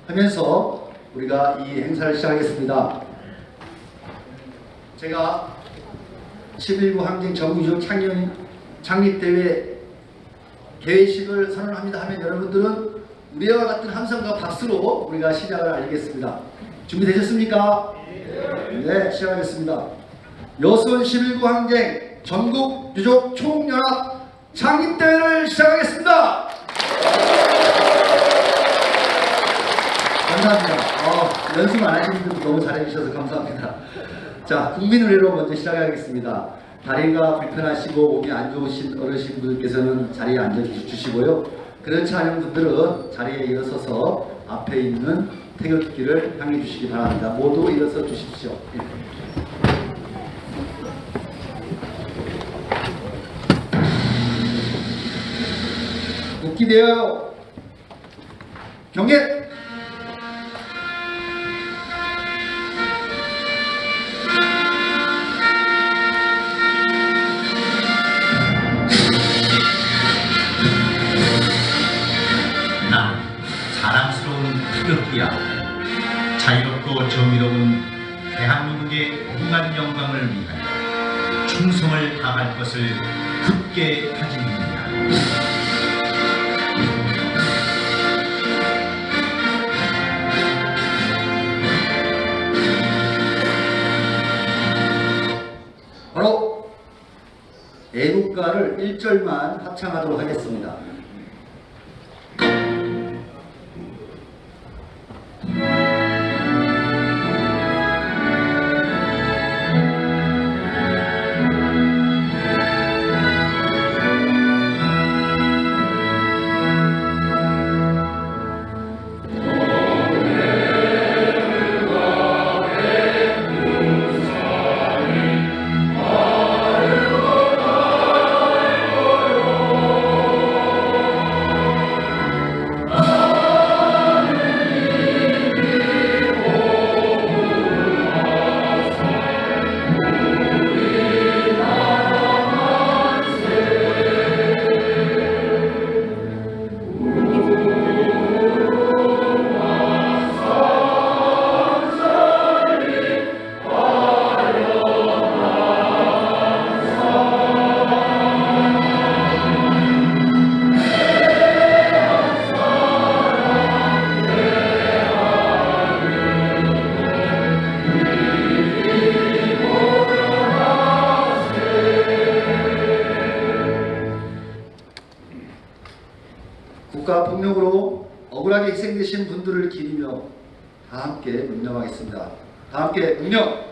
하면서 우리가 이 행사를 시작하겠습니다. 제가 11구 항쟁 전국유족 창립대회 개회식을 선언합니다 하면 여러분들은 우리와 같은 함성과 박수로 우리가 시작을 알리겠습니다. 준비되셨습니까? 네, 시작하겠습니다. 여수원 11구 항쟁 전국유족 총연합 창립대회를 시작하겠습니다. 감사합니다. 연습 안 하시는 분들 너무 잘해주셔서 감사합니다. 자, 국민의례로 먼저 시작하겠습니다. 다리가 불편하시고 몸이 안 좋으신 어르신분들께서는 자리에 앉아주시고요. 그렇지 않은 분들은 자리에 일어서서 앞에 있는 태극기를 향해 주시기 바랍니다. 모두 일어서 주십시오. 국기대여 경례! 나 자랑스러운 태극기야. 자유롭고 정의로운 대한민국의 무한 영광을 위하여 충성을 다할 것을 굳게 다짐합니다. 바로 애국가를 1절만 합창하도록 하겠습니다. 국가폭력으로 억울하게 희생되신 분들을 기리며 다 함께 묵념하겠습니다. 다 함께 묵념!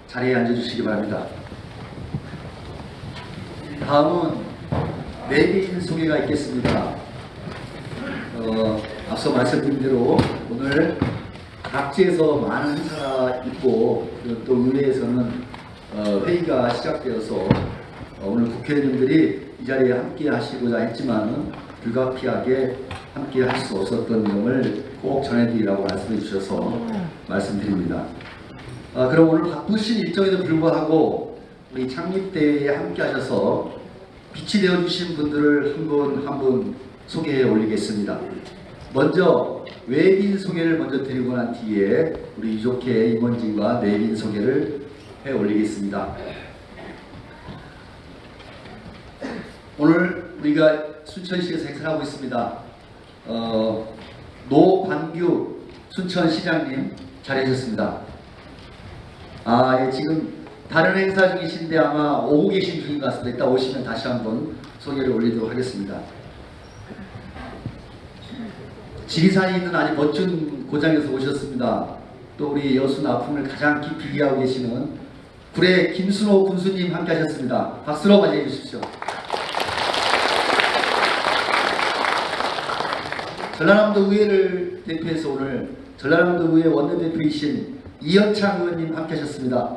자리에 앉아주시기 바랍니다. 다음은 내빈 소개가 있겠습니다. 앞서 말씀드린 대로 오늘 각지에서 많은 행사가 있고 또 의회에서는 회의가 시작되어서 오늘 국회의원님들이 이 자리에 함께 하시고자 했지만 불가피하게 함께 할 수 없었던 점을 꼭 전해드리라고 말씀해 주셔서 말씀드립니다. 그럼 오늘 바쁘신 일정에도 불구하고 우리 창립대회에 함께 하셔서 빛이 되어주신 분들을 한 분 한 분 소개해 올리겠습니다. 먼저 외빈 소개를 먼저 드리고 난 뒤에 우리 유족회 임원진과 내빈 소개를 해 올리겠습니다. 오늘 우리가 순천시에서 행사하고 있습니다. 노관규 순천시장님 자리하셨습니다. 예, 지금 다른 행사 중이신데 아마 오고 계신 중인 것 같습니다. 이따 오시면 다시 한번 소개를 올리도록 하겠습니다. 지리산이 있는 아주 멋진 고장에서 오셨습니다. 또 우리 여순 아픔을 가장 깊이 이해하고 계시는 구례 김순호 군수님 함께 하셨습니다. 박수로 맞이해 주십시오. 전라남도 의회를 대표해서 오늘 전라남도 의회 원내대표이신 이현창 의원님 함께 하셨습니다.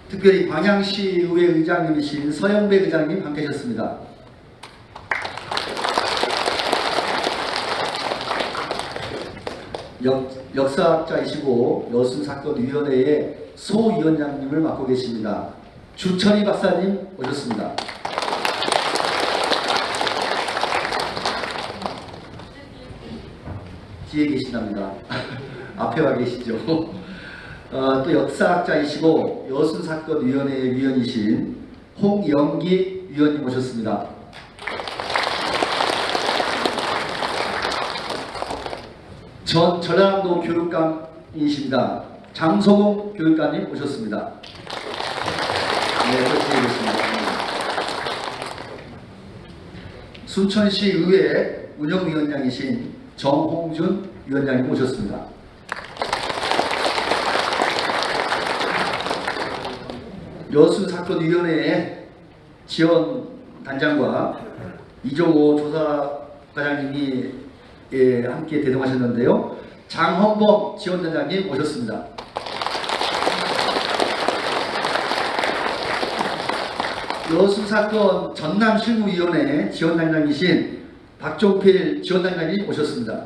특별히 광양시 의회 의장님이신 서영배 의장님 함께 하셨습니다. 역사학자이시고 여순사건위원회의 소위원장님을 맡고 계십니다. 주천희 박사님 오셨습니다. 뒤에 계시답니다. 앞에 와 계시죠. 또 역사학자이시고 여순사건위원회의 위원이신 홍영기 위원님 오셨습니다. 전 전라남도 교육감이십니다. 장소공 교육감님 오셨습니다. 네, 그렇게 되겠습니다. 순천시 의회 운영위원장이신 정홍준 위원장님 오셨습니다. 여순사건위원회의 지원단장과 이종호 조사과장님이 함께 대동하셨는데요. 장헌범 지원단장님 오셨습니다. 여순사건 전남실무위원회 지원단장이신 박종필 지원단장님 오셨습니다.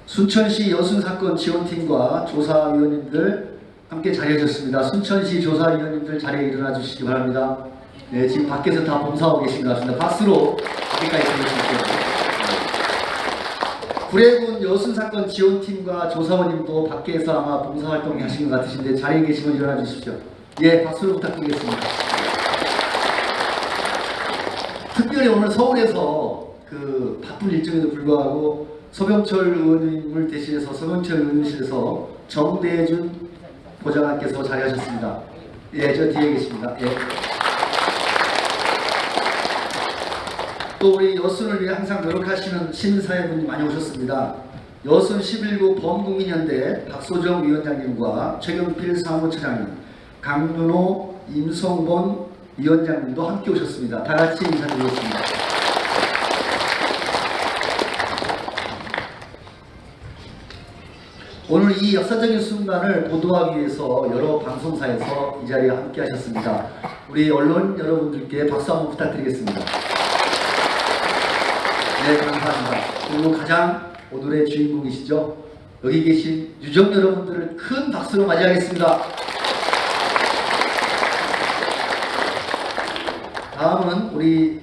순천시 여순사건 지원팀과 조사위원님들 함께 자리하셨습니다. 순천시 조사위원님들 자리에 일어나 주시기 바랍니다. 네, 지금 밖에서 다 봉사하고 계신 것 같습니다. 박수로 밖에까지 들어주십시오. 구례군 여순사건 지원팀과 조사원님도 밖에서 아마 봉사활동 하시는 것 같으신데 자리에 계시면 일어나 주십시오. 예, 박수로 부탁드리겠습니다. 특별히 오늘 서울에서 그 바쁜 일정에도 불구하고 서병철 의원님을 대신해서 서병철 의원실에서 정대준 보좌관께서 자리하셨습니다. 예, 저 뒤에 계십니다. 예. 또 우리 여순을 위해 항상 노력하시는 시민사회분이 많이 오셨습니다. 여순 11구 범국민연대 박소정 위원장님과 최경필 사무처장님, 강윤호, 임성본 위원장님도 함께 오셨습니다. 다 같이 인사드리겠습니다. 오늘 이 역사적인 순간을 보도하기 위해서 여러 방송사에서 이 자리에 함께 하셨습니다. 우리 언론 여러분들께 박수 한번 부탁드리겠습니다. 네, 감사합니다. 그리고 가장 오늘의 주인공이시죠. 여기 계신 유족 여러분들을 큰 박수로 맞이하겠습니다. 다음은 우리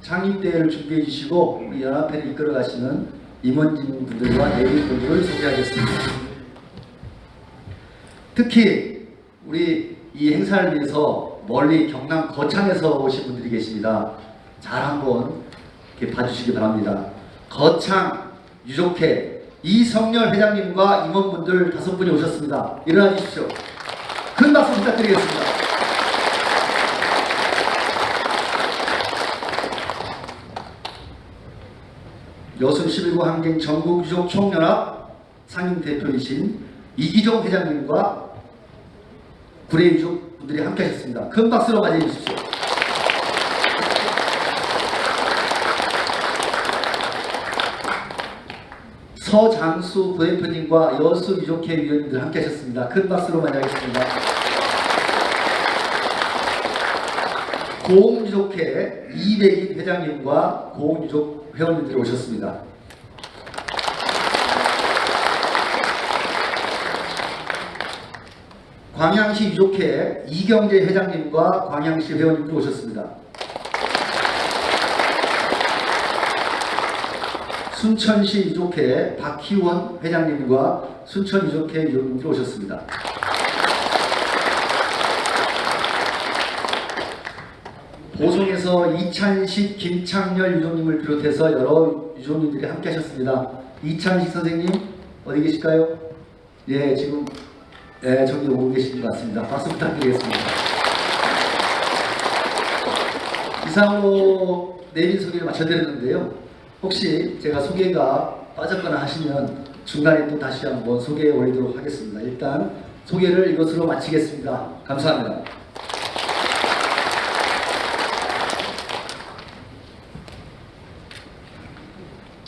창립대회를 준비해 주시고 우리 연합회를 이끌어 가시는 임원진 분들과 내빈분들을 소개하겠습니다. 특히 우리 이 행사를 위해서 멀리 경남 거창에서 오신 분들이 계십니다. 잘 한번 이렇게 봐주시기 바랍니다. 거창 유족회 이성열 회장님과 임원분들 5분이 오셨습니다. 일어나 주십시오. 큰 박수 부탁드리겠습니다. 여순 11구 항쟁 전국유족총연합 상임대표이신 이기종 회장님과 구례 유족분들이 함께 하셨습니다. 큰 박수로 맞이해 주십시오. 서장수 부대표님과 여수 유족회 위원님들 함께 하셨습니다. 큰 박수로 맞이하겠습니다. 고흥유족회 이백인 회장님과 고흥유족 회원님들이 오셨습니다. 광양시 유족회 이경재 회장님과 광양시 회원님들이 오셨습니다. 순천시 유족회 박희원 회장님과 순천 유족회 유족님들 오셨습니다. 보성에서 이찬식, 김창렬 유족님을 비롯해서 여러 유족님들이 함께 하셨습니다. 이찬식 선생님 어디 계실까요? 예, 지금 저기 오고 계신 것 같습니다. 박수 부탁드리겠습니다. 이상으로 내빈 소개를 마쳐드렸는데요. 혹시 제가 소개가 빠졌거나 하시면 중간에 또 다시 한번 소개해 올리도록 하겠습니다. 일단 소개를 이것으로 마치겠습니다. 감사합니다.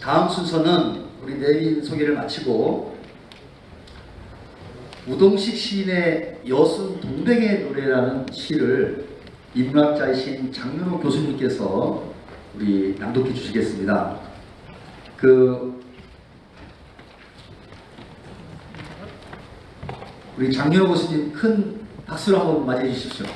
다음 순서는 우리 내빈 소개를 마치고 우동식 시인의 여순 동백의 노래라는 시를 인문학자이신 장윤호 교수님께서 우리 낭독해 주시겠습니다. 우리 장윤호 교수님 큰 박수로 한번 맞이해 주십시오.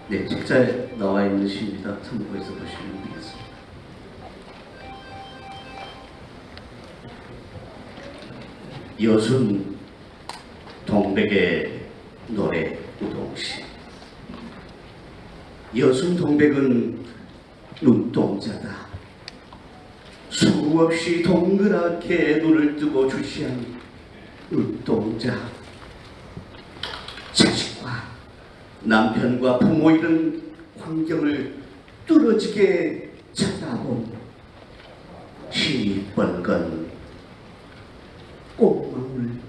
네, 책자에 나와 있는 시입니다. 참고해서 보시면 되겠습니다. 여순 동백의 노래 우동시. 여순 동백은 눈동자다. 수없이 동그랗게 눈을 뜨고 주시한 눈동자. 자식과 남편과 부모 이런 환경을 뚫어지게 쳐다본 시뻘건 꽃망울이다.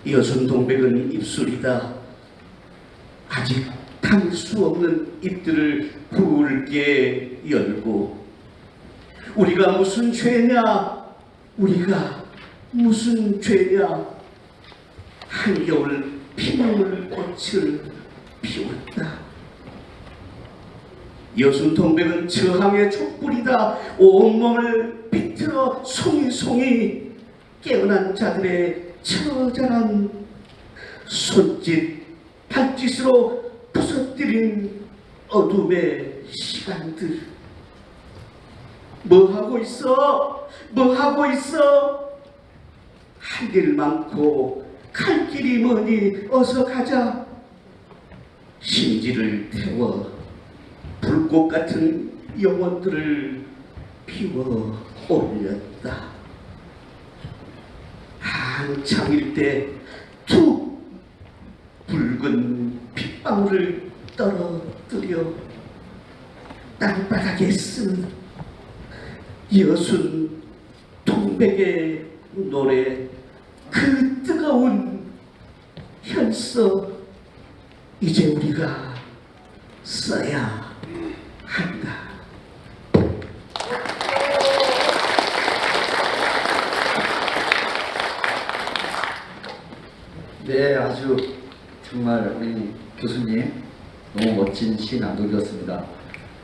여순 동백은 입술이다. 아직 담을 수 없는 입들을 붉게 열고 우리가 무슨 죄냐? 우리가 무슨 죄냐? 한겨울 피망울 꽃을 피웠다. 여순 동백은 저항의 촛불이다. 온몸을 비틀어 송이송이 깨어난 자들의 처절한 손짓 발짓으로 부서뜨린 어둠의 시간들. 뭐하고 있어? 뭐하고 있어? 할 일 많고 갈 길이 머니 어서 가자. 심지를 태워 불꽃 같은 영혼들을 피워 올렸다. 한창일 때 툭 붉은 핏방울을 떨어뜨려 땅바닥에 쓴 여순 동백의 노래. 그 뜨거운 현서 이제 우리가 써야 한다. 네, 아주 정말 우리 교수님 너무 멋진 시 낭독이었습니다.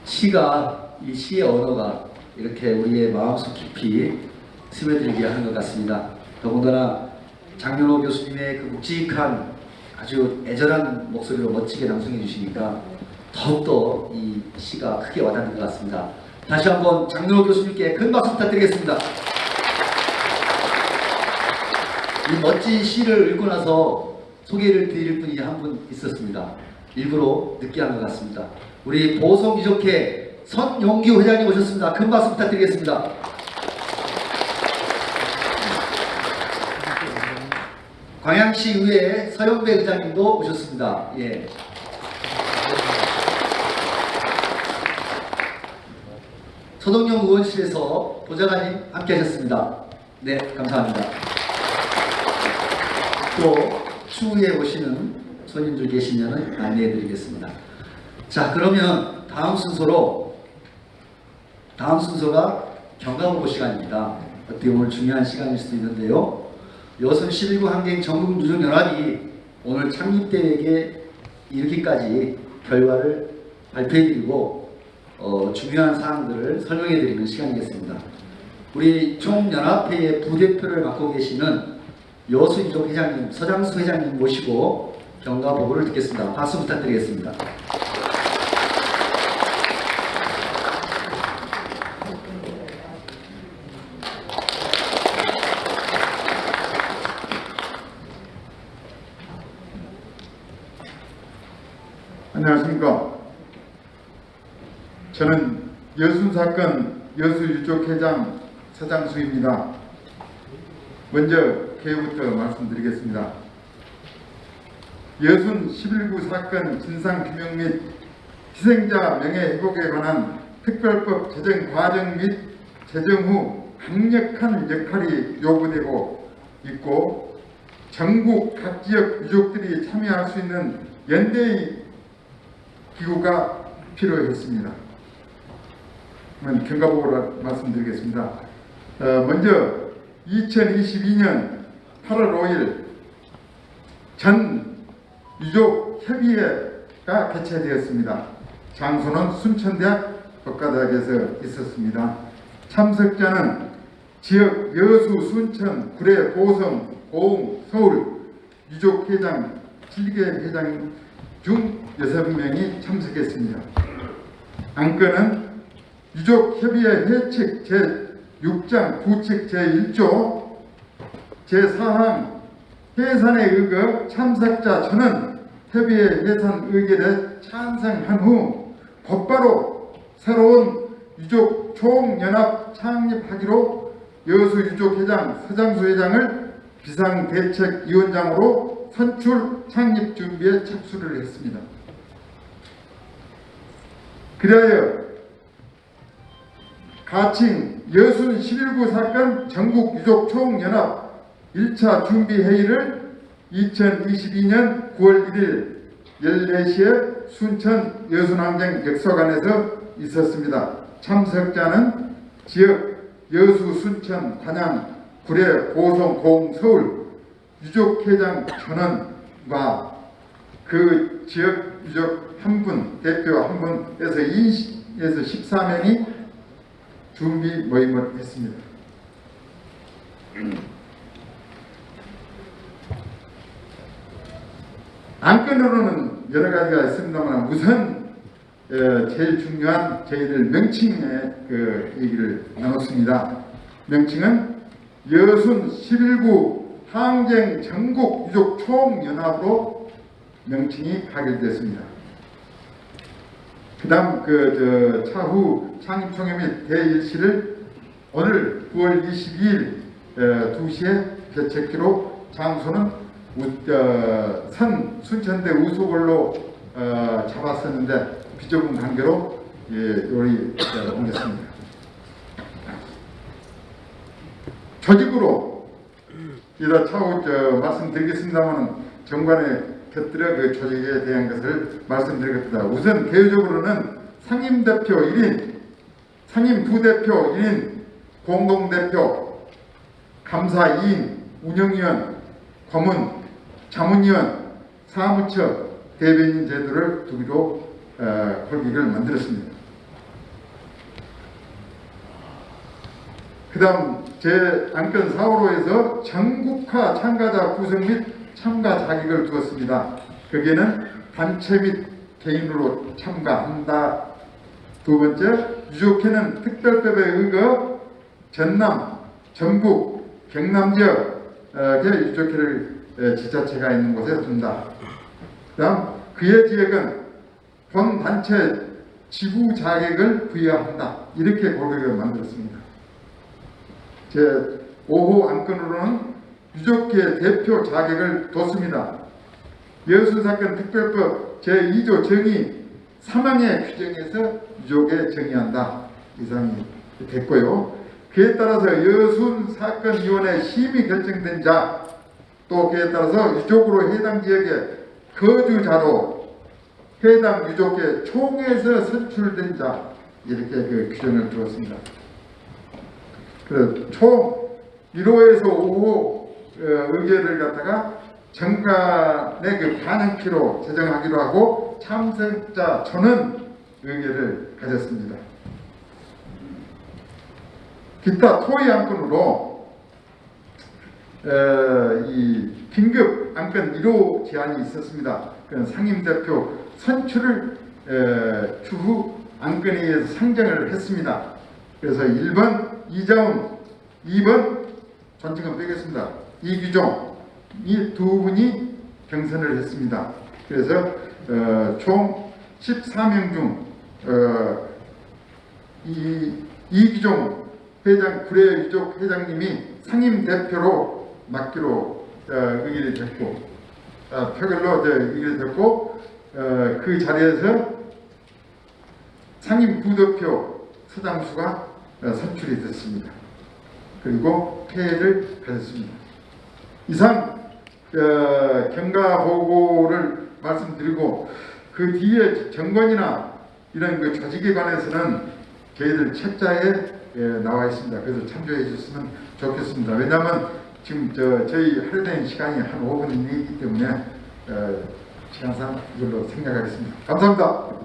시가, 이 시의 언어가 이렇게 우리의 마음속 깊이 스며들게 하는 것 같습니다. 더군다나 장윤호 교수님의 그 묵직한 아주 애절한 목소리로 멋지게 낭송해 주시니까 더욱더 이 시가 크게 와닿는 것 같습니다. 다시 한번 장윤호 교수님께 큰 박수 부탁드리겠습니다. 이 멋진 시를 읽고 나서 소개를 드릴 분이 한 분 있었습니다. 일부러 늦게 한 것 같습니다. 우리 보성 유족회 선용규 회장님 오셨습니다. 큰 박수 부탁드리겠습니다. 광양시 의회 서영배 의장님도 오셨습니다. 예. 서동영 의원실에서 보좌관님 함께 하셨습니다. 네, 감사합니다. 또 추후에 오시는 손님들 계시면 안내해 드리겠습니다. 자, 그러면 다음 순서가 경과보고 시간입니다. 어떻게 오늘 중요한 시간일 수도 있는데요. 여순 11구 항쟁 전국유족연합이 오늘 창립대회에 이르기까지 결과를 발표해드리고 중요한 사항들을 설명해드리는 시간이겠습니다. 우리 총연합회의 부대표를 맡고 계시는 여수유족 회장님, 서장수 회장님 모시고 경과보고를 듣겠습니다. 박수 부탁드리겠습니다. 안녕하십니까. 저는 여순사건 여수유족회장 서장수입니다. 먼저 개요부터 말씀드리겠습니다. 여순 11구 사건 진상규명 및 희생자 명예회복에 관한 특별법 제정 과정 및 제정 후 강력한 역할이 요구되고 있고 전국 각 지역 유족들이 참여할 수 있는 연대의 기구가 필요했습니다. 경과보고를 말씀드리겠습니다. 먼저 2022년 8월 5일 전 유족협의회가 개최되었습니다. 장소는 순천대학 법과대학에서 있었습니다. 참석자는 지역 여수, 순천, 구례, 보성, 고흥, 서울 유족회장 7개 회장 중 6명이 참석했습니다. 안건은 유족협의회 회칙 제6장 9칙 제1조 제4항 해산에 의거 참석자 저는 협의회 해산 의결에 찬성한 후 곧바로 새로운 유족 총연합 창립하기로 여수유족회장 서장수 회장을 비상대책위원장으로 선출 창립 준비에 착수를 했습니다. 그리하여 가칭 여순 11구 사건 전국유족총연합 1차 준비회의를 2022년 9월 1일 14시에 순천 여순항쟁 역사관에서 있었습니다. 참석자는 지역 여수, 순천, 단양, 구례, 보성, 고흥, 서울 유족회장 전원과 그 지역 유족 한 분, 대표 한 분에서 20에서 14명이 준비 모임을 했습니다. 안건으로는 여러 가지가 있습니다만 우선 제일 중요한 저희들 명칭의 그 얘기를 나눴습니다. 명칭은 여순 11구 항쟁 전국 유족 총연합으로 명칭이 가결됐습니다. 그 다음 차후 창립총회 및 대일시를 오늘 9월 22일 2시에 개최키로 장소는 순천대 우소골로 잡았었는데 비좁은 관계로 요리 옮겼습니다. 조직으로 이따 차후 말씀드리겠습니다만 정관에 곁들여 그 조직에 대한 것을 말씀드리겠습니다. 우선 개요적으로는 상임대표 1인, 상임부대표 1인, 공동대표, 감사 2인, 운영위원, 고문, 자문위원, 사무처, 대변인 제도를 두기로 홀기를 만들었습니다. 그 다음 제 안건 4호로에서 전국화 참가자 구성 및 참가 자격을 두었습니다. 거기에는 단체 및 개인으로 참가한다. 두 번째, 유족회는 특별법에 의거 전남, 전북, 경남 지역의 유족회를 지자체가 있는 곳에 둔다. 그 다음 그의 지역은 본 단체 지구 자격을 부여한다. 이렇게 고백을 만들었습니다. 제 5호 안건으로는 유족회 대표 자격을 뒀습니다. 여수사건 특별법 제2조 정의 사망의 규정에서 유족에 정의한다. 이상이 됐고요. 그에 따라서 여순사건위원회 심의 결정된 자 또 그에 따라서 유족으로 해당 지역의 거주자로 해당 유족계 총에서 선출된 자 이렇게 그 규정을 두었습니다. 그 총 1호에서 5호 의결을 갖다가 정관의 그 반응키로 제정하기로 하고 참석자 전원 의결을 가졌습니다. 기타 토의 안건으로 이 긴급 안건 1호 제안이 있었습니다. 그 상임대표 선출을 추후 안건에 의해서 상정을 했습니다. 그래서 1번 이자훈, 2번 전칭은 빼겠습니다. 이규종 이 두 분이 경선을 했습니다. 그래서 총 14명 중 이규종 회장 구례 유족 회장님이 상임 대표로 맡기로 의결이 됐고 표결로 의결이 됐고 그 자리에서 상임 부대표 서장수가 선출이 됐습니다. 그리고 폐회를 가졌습니다. 이상 경과 보고를 말씀드리고 그 뒤에 정권이나 이런 그 조직에 관해서는 저희들 책자에 나와 있습니다. 그래서 참조해 주셨으면 좋겠습니다. 왜냐하면 지금 저희 할애된 시간이 한 5분이기 때문에 시간상 이걸로 생각하겠습니다. 감사합니다.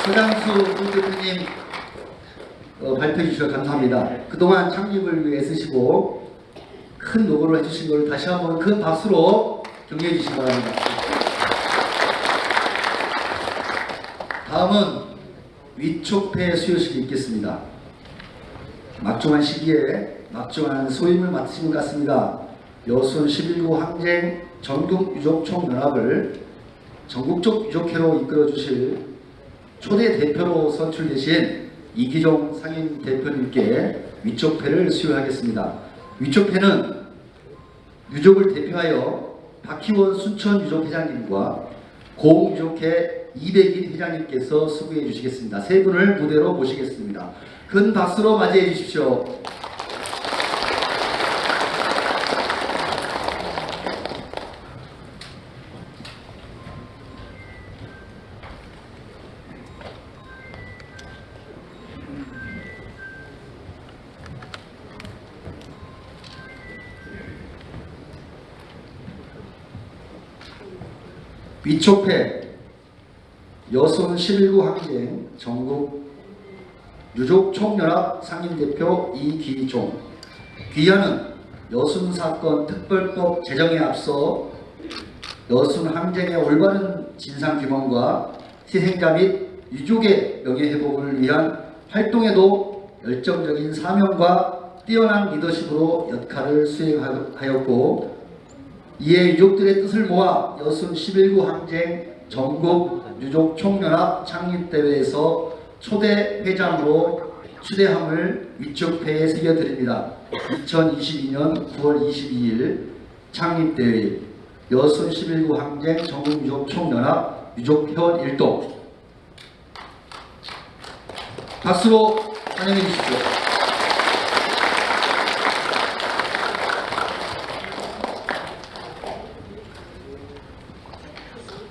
서장수 부대표님 발표해 주셔서 감사합니다. 그동안 창립을 위해 애쓰시고 큰 노고를 해주신 것을 다시 한번 큰 박수로 격려해 주시기 바랍니다. 다음은 위촉패 수여식이 있겠습니다. 막중한 시기에 막중한 소임을 맡으신 것 같습니다. 여순 11구 항쟁 전국유족총연합을 전국적 유족회로 이끌어 주실 초대 대표로 선출되신 이기종 상임 대표님께 위촉패를 수여하겠습니다. 위촉패는 유족을 대표하여 박희원 순천 유족회장님과 고흥유족회 이백일 회장님께서 수고해 주시겠습니다. 세 분을 무대로 모시겠습니다. 큰 박수로 맞이해 주십시오. 위촉패 여순 11구 항쟁 전국 유족총연합 상임대표 이기종. 귀하는 여순 사건 특별법 제정에 앞서 여순 항쟁의 올바른 진상규명과 희생자 및 유족의 명예회복을 위한 활동에도 열정적인 사명과 뛰어난 리더십으로 역할을 수행하였고, 이에 유족들의 뜻을 모아 여순 11구 항쟁 전국 유족총연합 창립대회에서 초대 회장으로 추대함을 위촉패에 새겨드립니다. 2022년 9월 22일 창립대회 여순 11구 항쟁 전국 유족총연합 유족회원 일동. 박수로 환영해 주십시오.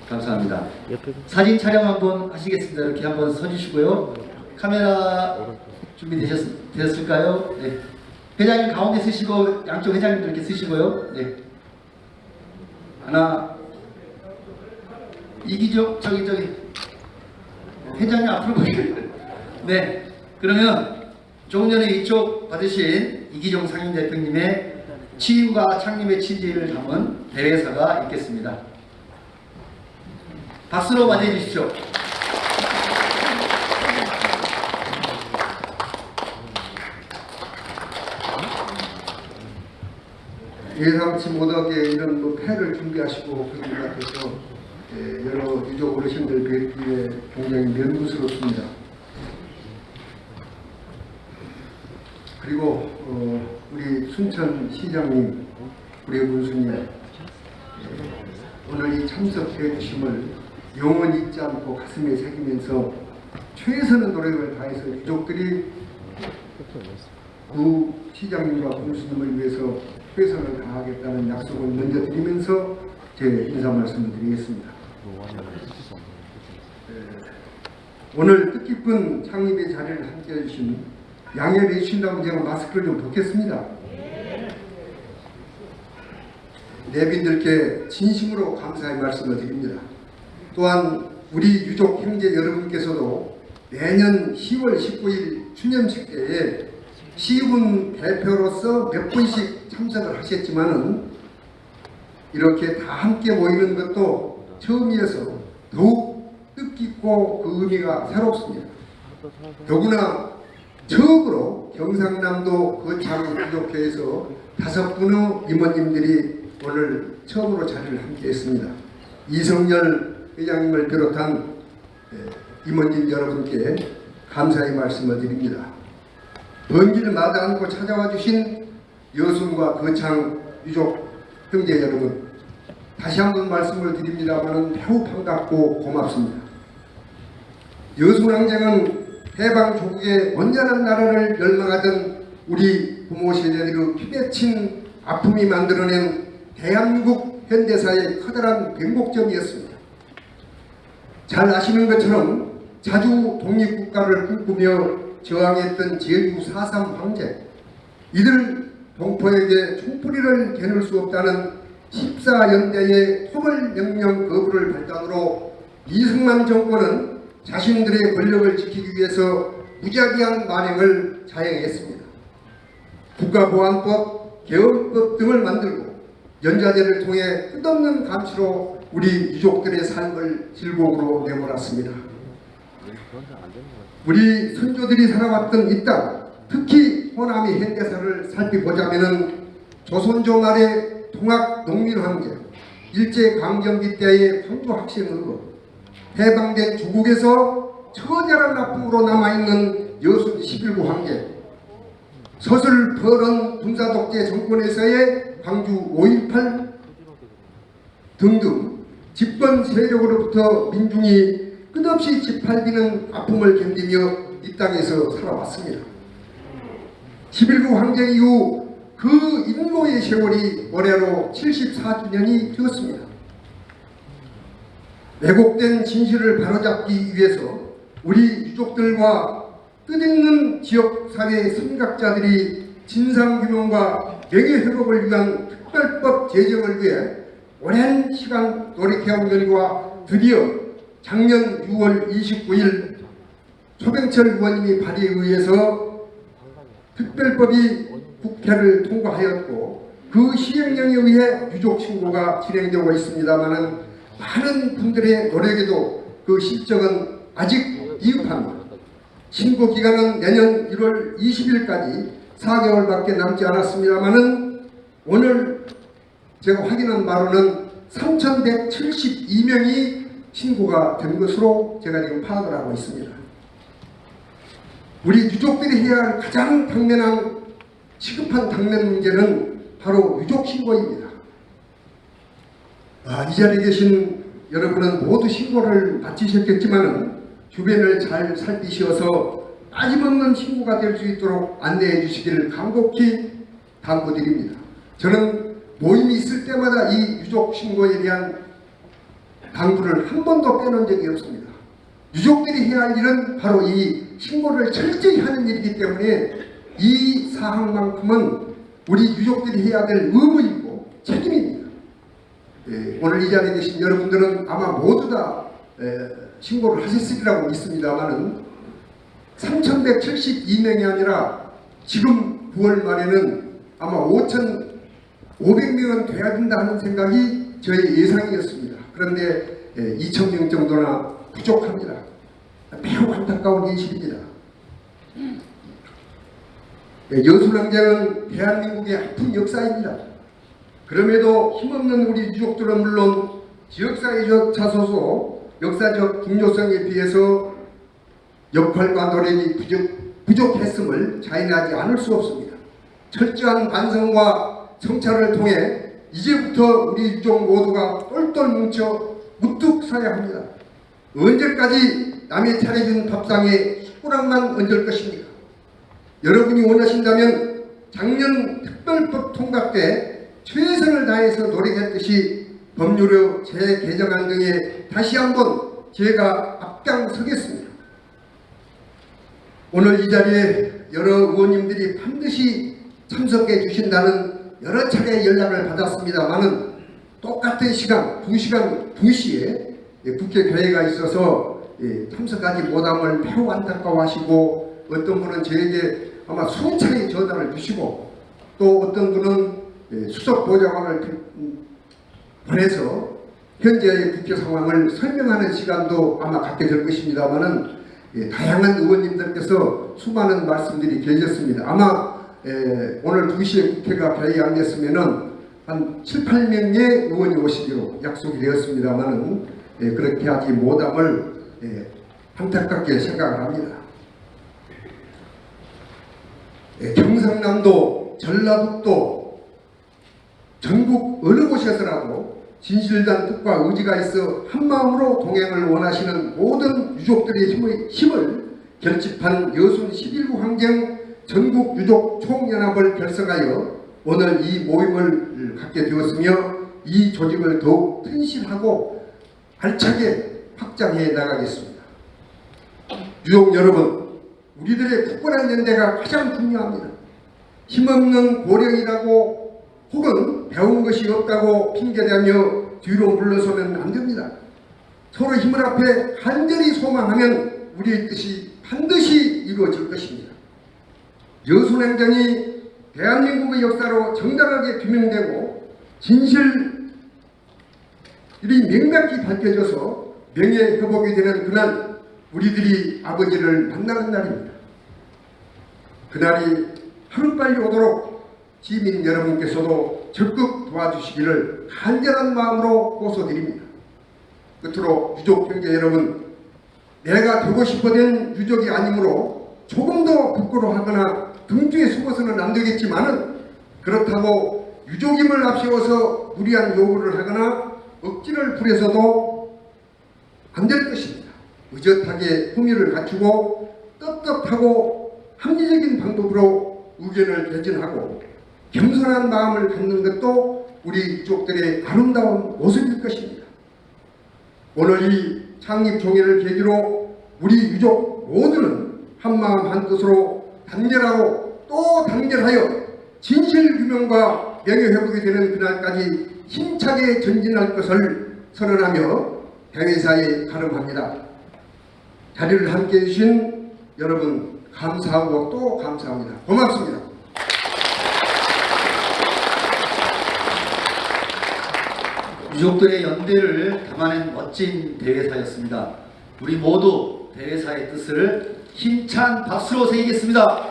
감사합니다. 사진 촬영 한번 하시겠습니다. 이렇게 한번 서주시고요. 카메라 준비되셨을까요? 네. 회장님 가운데 쓰시고 양쪽 회장님도 이렇게 쓰시고요. 네. 하나. 이기종 저기 회장님 앞으로 보세요. 네. 그러면 조금 전에 이쪽 받으신 이기종 상임대표님의 취임과 창립의 취지를 담은 대회사가 있겠습니다. 박수로 맞이해 주십시오. 예상치 못하게 이런 패를 준비하시고 그런 것 같아서 여러 유족 어르신들 뵙기에 굉장히 면구스럽습니다. 그리고 우리 순천 시장님, 우리 군수님 오늘 이 참석해 주심을 영원히 잊지 않고 가슴에 새기면서 최선의 노력을 다해서 유족들이 구 시장님과 군수님을 위해서 최선을 다하겠다는 약속을 먼저 드리면서 제 인사 말씀을 드리겠습니다. 오늘 뜻깊은 창립의 자리를 함께해 주신 양해해 주신다고 제가 마스크를 좀 벗겠습니다. 내빈들께 진심으로 감사의 말씀을 드립니다. 또한 우리 유족 형제 여러분께서도 내년 10월 19일 추념식 때에 시군 대표로서 몇 번씩 참석을 하셨지만은 이렇게 다 함께 모이는 것도 처음이어서 더욱 뜻깊고 그 의미가 새롭습니다. 더구나 처음으로 경상남도 거창 유족회에서 5분의 임원님들이 오늘 처음으로 자리를 함께 했습니다. 이성열 회장님을 비롯한 임원진 여러분께 감사의 말씀을 드립니다. 먼 길 마다 않고 찾아와 주신 여순과 거창 유족 형제 여러분, 다시 한번 말씀을 드립니다만 매우 반갑고 고맙습니다. 여순왕정은 해방 조국의 온전한 나라를 열망하던 우리 부모 세대들의 피맺힌 아픔이 만들어낸 대한민국 현대사의 커다란 변곡점이었습니다. 잘 아시는 것처럼 자주 독립국가를 꿈꾸며 저항했던 제주 4.3 황제, 이들 동포에게 총뿌리를 겨눌 수 없다는 14연대의 토벌명령 거부를 발단으로 이승만 정권은 자신들의 권력을 지키기 위해서 무작위한 만행을 자행했습니다. 국가보안법, 개헌법 등을 만들고 연좌제를 통해 끝없는 감시로 우리 유족들의 삶을 질곡으로 내몰았습니다. 우리 선조들이 살아왔던 이 땅, 특히 호남의 현대사를 살펴보자면 조선조 말의 통학 농민황제, 일제강점기 때의 황조학생으로 해방된 조국에서 처절한 아픔으로 남아있는 여순 11구 황제, 서슬퍼런 군사독재 정권에서의 광주 5.18 등등 집권 세력으로부터 민중이 끝없이 짓밟히는 아픔을 견디며 이 땅에서 살아왔습니다. 11구 황제 이후 그 인고의 세월이 올해로 74주년이 되었습니다. 왜곡된 진실을 바로잡기 위해서 우리 유족들과 뜻있는 지역사회 선각자들이 진상규명과 명예회복을 위한 특별법 제정을 위해 오랜 시간 노력해온 결과 드디어 작년 6월 29일 소병철 의원님이 발의에 의해서 특별법이 국회를 통과하였고 그 시행령에 의해 유족신고가 진행되고 있습니다만 많은 분들의 노력에도 그 실적은 아직 미흡합니다. 신고기간은 내년 1월 20일까지 4개월밖에 남지 않았습니다만 오늘 제가 확인한 바로는 3,172명이 신고가 된 것으로 제가 지금 파악을 하고 있습니다. 우리 유족들이 해야 할 가장 당면한 시급한 당면 문제는 바로 유족 신고입니다. 이 자리에 계신 여러분은 모두 신고를 마치셨겠지만 주변을 잘 살피셔서 빠짐없는 신고가 될 수 있도록 안내해 주시기를 간곡히 당부드립니다. 저는 모임이 있을 때마다 이 유족 신고에 대한 당부를 한 번도 빼놓은 적이 없습니다. 유족들이 해야 할 일은 바로 이 신고를 철저히 하는 일이기 때문에 이 사항만큼은 우리 유족들이 해야 될 의무이고 책임입니다. 오늘 이 자리에 계신 여러분들은 아마 모두 다 신고를 하셨으리라고 믿습니다만은 3,172명이 아니라 지금 9월 말에는 아마 5,500명은 돼야 된다 하는 생각이 저의 예상이었습니다. 그런데 2,000명 정도나 부족합니다. 매우 안타까운 현실입니다. 여순왕제는 대한민국의 아픈 역사입니다. 그럼에도 힘없는 우리 유족들은 물론 지역사회적 자소서, 역사적 중요성에 비해서 역할과 노력이 부족했음을 자인하지 않을 수 없습니다. 철저한 반성과 성찰을 통해 이제부터 우리 유족 모두가 똘똘 뭉쳐 우뚝 서야 합니다. 언제까지 남이 차려준 밥상에 숟가락만 얹을 것입니까? 여러분이 원하신다면 작년 특별법 통과 때 최선을 다해서 노력했듯이 법률의 재개정안 등에 다시 한번 제가 앞장서겠습니다. 오늘 이 자리에 여러 의원님들이 반드시 참석해 주신다는 여러 차례 연락을 받았습니다만은 똑같은 시간 2시간 2시에 국회 회의가 있어서 참석하지 못함을 매우 안타까워하시고 어떤 분은 저에게 아마 수차례 전화를 주시고 또 어떤 분은 수석 보좌관을 보내서 현재의 국회 상황을 설명하는 시간도 아마 갖게 될 것입니다만은 다양한 의원님들께서 수많은 말씀들이 계셨습니다. 아마 오늘 2시에 국회가 개의하겠으면은 한 7, 8명의 의원이 오시기로 약속이 되었습니다만은 그렇게 하지 못함을 안타깝게 생각을 합니다. 경상남도, 전라북도, 전국 어느 곳에서라도 진실된 뜻과 의지가 있어 한마음으로 동행을 원하시는 모든 유족들의 힘을 결집한 여순 11구 환경 전국 유족 총연합을 결성하여 오늘 이 모임을 갖게 되었으며 이 조직을 더욱 튼실하고 알차게 확장해 나가겠습니다. 유족 여러분, 우리들의 굳건한 연대가 가장 중요합니다. 힘없는 고령이라고 혹은 배운 것이 없다고 핑계대며 뒤로 물러서면 안 됩니다. 서로 힘을 합해 간절히 소망하면 우리의 뜻이 반드시 이루어질 것입니다. 여순행정이 대한민국의 역사로 정당하게 규명되고 진실이 명백히 밝혀져서 명예회복이 되는 그날 우리들이 아버지를 만나는 날입니다. 그날이 하루빨리 오도록 시민 여러분께서도 적극 도와주시기를 간절한 마음으로 호소드립니다. 끝으로 유족 형제 여러분, 내가 되고 싶어된 유족이 아니므로 조금 더 부끄러워하거나 등주에 숨어서는 안 되겠지만은 그렇다고 유족임을 앞세워서 무리한 요구를 하거나 억지를 부려서도 안 될 것입니다. 의젓하게 품위를 갖추고 떳떳하고 합리적인 방법으로 의견을 개진하고 겸손한 마음을 갖는 것도 우리 유족들의 아름다운 모습일 것입니다. 오늘 이 창립 종회를 계기로 우리 유족 모두는 한마음 한뜻으로 단결하고 또 단결하여 진실 규명과 명예회복이 되는 그날까지 힘차게 전진할 것을 선언하며 대회사에 가름합니다. 자리를 함께해 주신 여러분 감사하고 또 감사합니다. 고맙습니다. 유족들의 연대를 담아낸 멋진 대회사였습니다. 우리 모두 대회사의 뜻을 힘찬 박수로 새기겠습니다.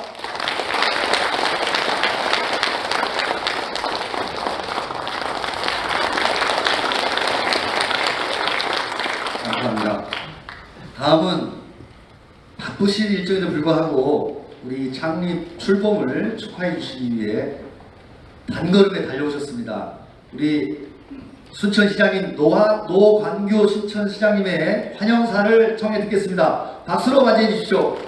감사합니다. 다음은 바쁘신 일정에도 불구하고 우리 창립 출범을 축하해 주시기 위해 단걸음에 달려오셨습니다. 우리 순천시장님 노관규 순천시장님의 환영사를 청해 듣겠습니다. 박수로 맞이해 주십시오.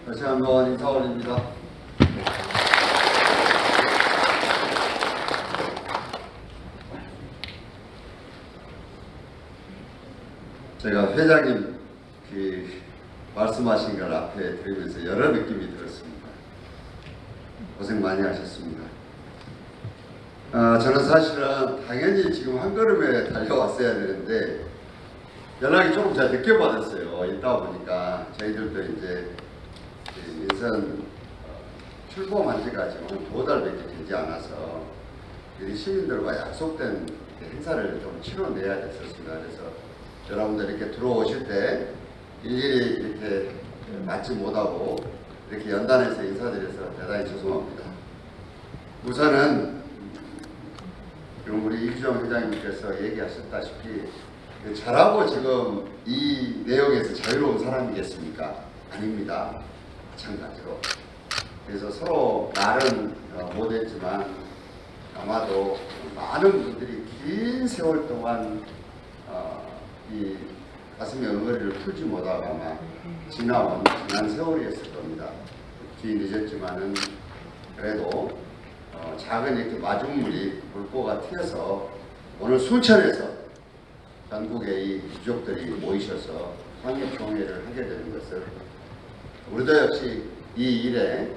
다시 한번 인사 올립니다. 제가 회장님 말씀하신 걸 앞에 들으면서 여러 느낌이 들었습니다. 고생 많이 하셨습니다. 저는 사실은 당연히 지금 한 걸음에 달려왔어야 되는데 연락이 조금 제가 늦게 받았어요. 있다 보니까 저희들도 이제 민선 출범한 지가 지금 한 2달밖에 되지 않아서 우리 시민들과 약속된 행사를 좀 치러내야 됐었습니다. 그래서 여러분들 이렇게 들어오실 때 일일이 이렇게 맞지 못하고 이렇게 연단해서 인사드려서 대단히 죄송합니다. 우선은 우리 이주영 회장님께서 얘기하셨다시피 잘하고 지금 이 내용에서 자유로운 사람이겠습니까? 아닙니다. 마찬가지로 그래서 서로 말은 못했지만 아마도 많은 분들이 긴 세월 동안 이 가슴의 응어리를 풀지 못하고 아마 지난 세월이었을 겁니다. 뒤 늦었지만은 그래도 작은 이렇게 마중물이 불꽃가 튀어서 오늘 순천에서 전국의 이 유족들이 모이셔서 상립총회를 하게 되는 것을 우리도 역시 이 일에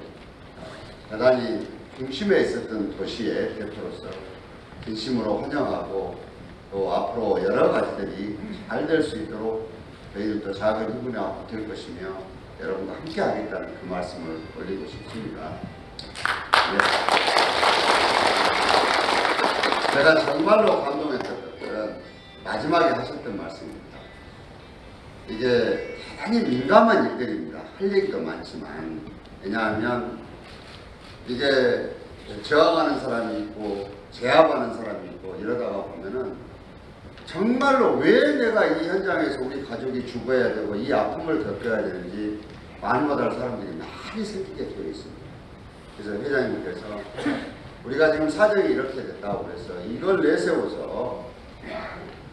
대단히 중심에 있었던 도시의 대표로서 진심으로 환영하고 또 앞으로 여러 가지들이 잘 될 수 있도록 저희들도 작은 힘을 보탤 것이며 여러분과 함께 하겠다는 그 말씀을 올리고 싶습니다. 네. 제가 정말로 감동했던 것들은 마지막에 하셨던 말씀입니다. 이게 대단히 민감한 일들입니다. 할 얘기도 많지만 왜냐하면 이게 저항하는 사람이 있고 제압하는 사람이 있고 이러다가 보면은 정말로 왜 내가 이 현장에서 우리 가족이 죽어야 되고 이 아픔을 겪어야 되는지 많이 못할 사람들이 많이 생기게 되어 있습니다. 그래서 회장님께서 우리가 지금 사정이 이렇게 됐다고 그래서 이걸 내세워서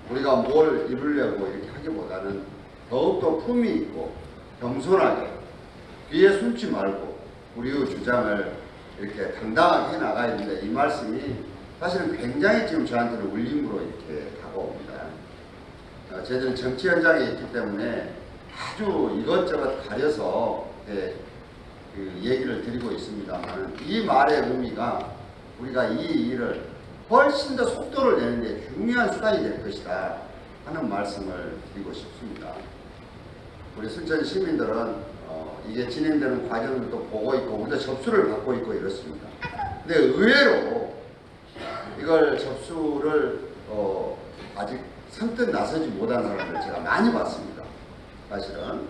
우리가 뭘 이루려고 이렇게 하기보다는 더욱더 품이 있고 겸손하게 귀에 숨지 말고 우리의 주장을 이렇게 당당하게 해나가야 된다. 이 말씀이 사실은 굉장히 지금 저한테는 울림으로 이렇게 다가옵니다. 저희들은 정치 현장에 있기 때문에 아주 이것저것 가려서 그 얘기를 드리고 있습니다만 이 말의 의미가 우리가 이 일을 훨씬 더 속도를 내는 데 중요한 수단이 될 것이다 하는 말씀을 드리고 싶습니다. 우리 순천 시민들은 이게 진행되는 과정을 또 보고 있고 우리도 접수를 받고 있고 이렇습니다. 근데 의외로 이걸 접수를 아직 선뜻 나서지 못한 사람들 제가 많이 봤습니다. 사실은.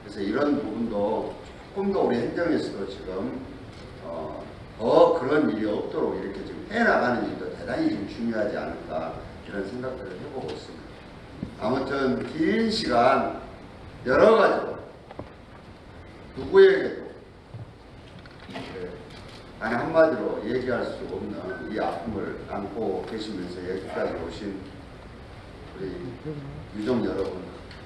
그래서 이런 부분도 조금 더 우리 행정에서도 지금 더 그런 일이 없도록 이렇게 지금 해나가는 일도 대단히 좀 중요하지 않을까 이런 생각들을 해보고 있습니다. 아무튼 긴 시간 여러 가지로 누구에게도 단 한마디로 얘기할 수 없는 이 아픔을 안고 계시면서 여기까지 오신 우리 유족 여러분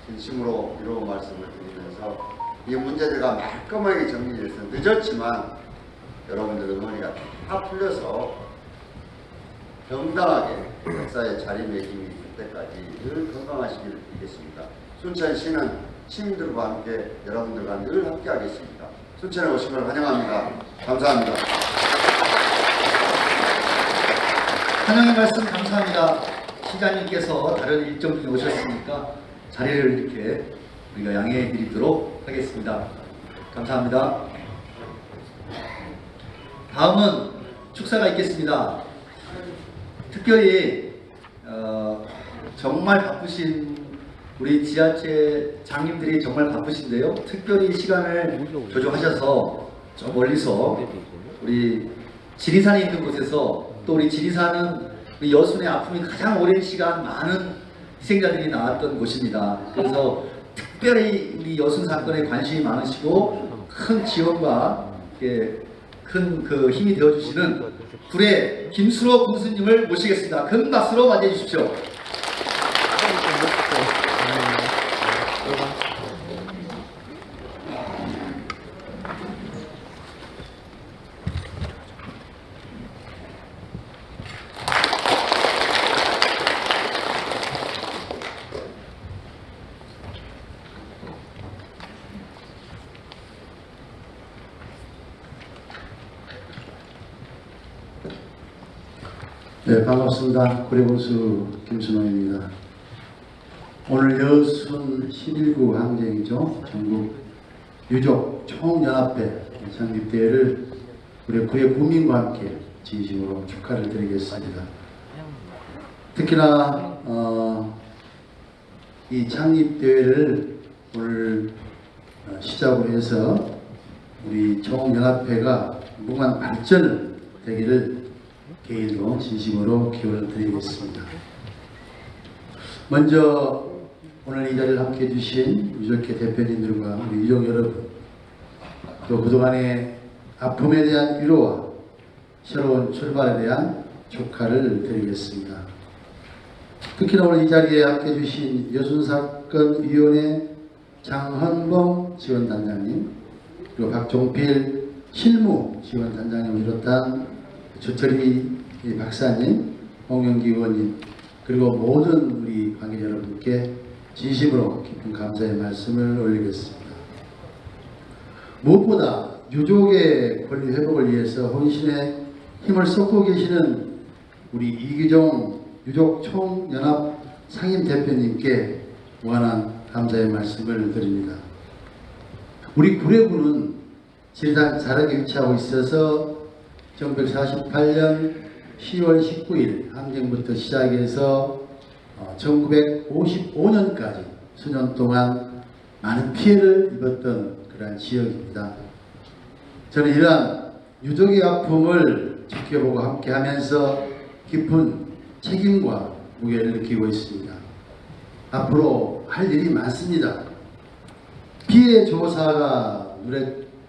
진심으로 이런 말씀을 드리면서 이 문제들과 말끔하게 정리돼서 늦었지만 여러분들 응원이가 다 풀려서 정당하게 역사의 자리매김이 될 때까지 늘 건강하시기를 빌겠습니다. 순천시는 시민들과 함께 여러분들과 늘 함께 하겠습니다. 순천에 오신 걸 환영합니다. 감사합니다. 환영의 말씀 감사합니다. 시장님께서 다른 일정 중에 오셨으니까 자리를 이렇게 우리가 양해해 드리도록 하겠습니다. 감사합니다. 다음은 축사가 있겠습니다. 특별히 정말 바쁘신 우리 지자체 장님들이 정말 바쁘신데요. 특별히 시간을 조정하셔서 저 멀리서 우리 지리산에 있는 곳에서 또 우리 지리산은 우리 여순의 아픔이 가장 오랜 시간 많은 희생자들이 나왔던 곳입니다. 그래서 특별히 우리 여순 사건에 관심이 많으시고 큰 지원과 큰 그 힘이 되어주시는 구례 김수로 군수님을 모시겠습니다. 큰 박수로 맞이해 주십시오. 네, 반갑습니다. 구례군수 김순호입니다. 오늘 여순 11구 항쟁이죠. 전국 유족 총연합회 창립대회를 우리 구례 구민과 함께 진심으로 축하를 드리겠습니다. 특히나 이 창립대회를 오늘 시작으로 해서 우리 총연합회가 무궁한 발전을 되기를 개인으로 진심으로 기원을 드리겠습니다. 먼저 오늘 이 자리를 함께 해주신 유족회 대표님들과 우리 유족 여러분, 또 그동안에 아픔에 대한 위로와 새로운 출발에 대한 축하를 드리겠습니다. 특히나 오늘 이 자리에 함께 해주신 여순사건위원회 장헌봉 지원단장님, 그리고 박종필 실무지원단장님을 비롯한 조철희 박사님, 홍영기 의원님, 그리고 모든 우리 관계자 여러분께 진심으로 깊은 감사의 말씀을 올리겠습니다. 무엇보다 유족의 권리 회복을 위해서 혼신의 힘을 쏟고 계시는 우리 이규종 유족총연합 상임대표님께 무한한 감사의 말씀을 드립니다. 우리 구례구는 지리산 자락에 위치하고 있어서 1948년 10월 19일 항쟁부터 시작해서 1955년까지 수년 동안 많은 피해를 입었던 그러한 지역입니다. 저는 이러한 유족의 아픔을 지켜보고 함께하면서 깊은 책임과 무게를 느끼고 있습니다. 앞으로 할 일이 많습니다. 피해 조사가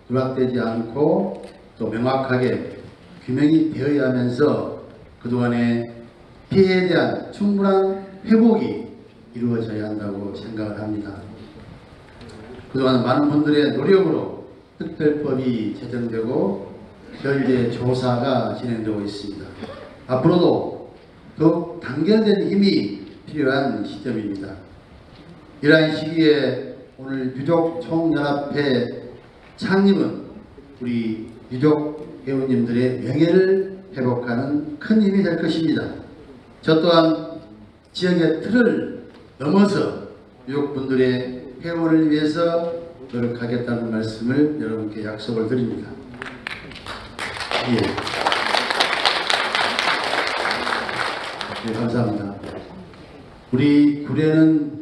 누락되지 않고 또 명확하게 규명이 되어야 하면서 그동안의 피해에 대한 충분한 회복이 이루어져야 한다고 생각을 합니다. 그동안 많은 분들의 노력으로 특별법이 제정되고 현재 조사가 진행되고 있습니다. 앞으로도 더욱 단결된 힘이 필요한 시점입니다. 이러한 시기에 오늘 유족총연합회 창립은 우리 유족 회원님들의 명예를 회복하는 큰 힘이 될 것입니다. 저 또한 지역의 틀을 넘어서 유족분들의 회원을 위해서 노력하겠다는 말씀을 여러분께 약속을 드립니다. 예. 네, 감사합니다. 우리 구례는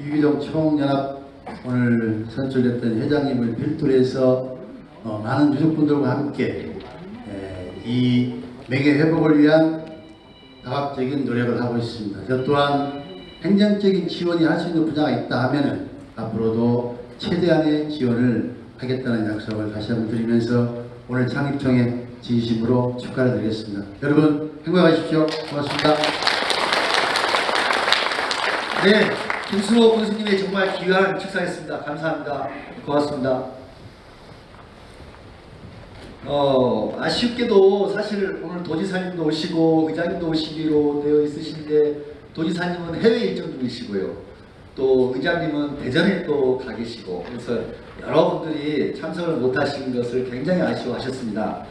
이규종 총연합 오늘 선출됐던 회장님을 필두로 해서 많은 유족분들과 함께 이 명예 회복을 위한 다각적인 노력을 하고 있습니다. 저 또한 행정적인 지원이 할 수 있는 분야가 있다 하면은 앞으로도 최대한의 지원을 하겠다는 약속을 다시 한번 드리면서 오늘 창립총회 진심으로 축하를 드리겠습니다. 여러분 행복하십시오. 고맙습니다. 네, 김수호 군수님의 정말 귀한 축사였습니다. 감사합니다. 고맙습니다. 아쉽게도 사실 오늘 도지사님도 오시고 의장님도 오시기로 되어 있으신데 도지사님은 해외 일정 중이시고요. 또 의장님은 대전에 또 가 계시고 그래서 여러분들이 참석을 못하신 것을 굉장히 아쉬워하셨습니다.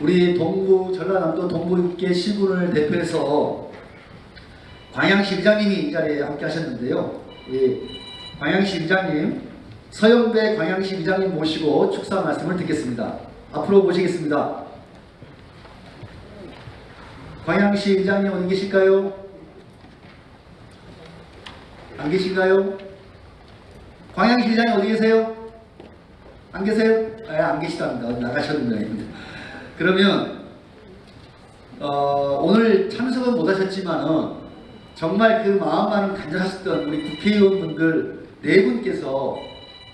우리 동부 전라남도 동부육계 시군을 대표해서 광양시 의장님이 이 자리에 함께 하셨는데요. 우리 광양시 의장님 서영배 광양시 의장님 모시고 축사 말씀을 듣겠습니다. 앞으로 모시겠습니다. 광양시 의장님 어디 계실까요? 안 계신가요? 광양시 의장님 어디 계세요? 안 계세요? 안 계시답니다. 나가셨는데. 그러면 오늘 참석은 못하셨지만은 정말 그 마음만은 간절하셨던 우리 국회의원분들 네 분께서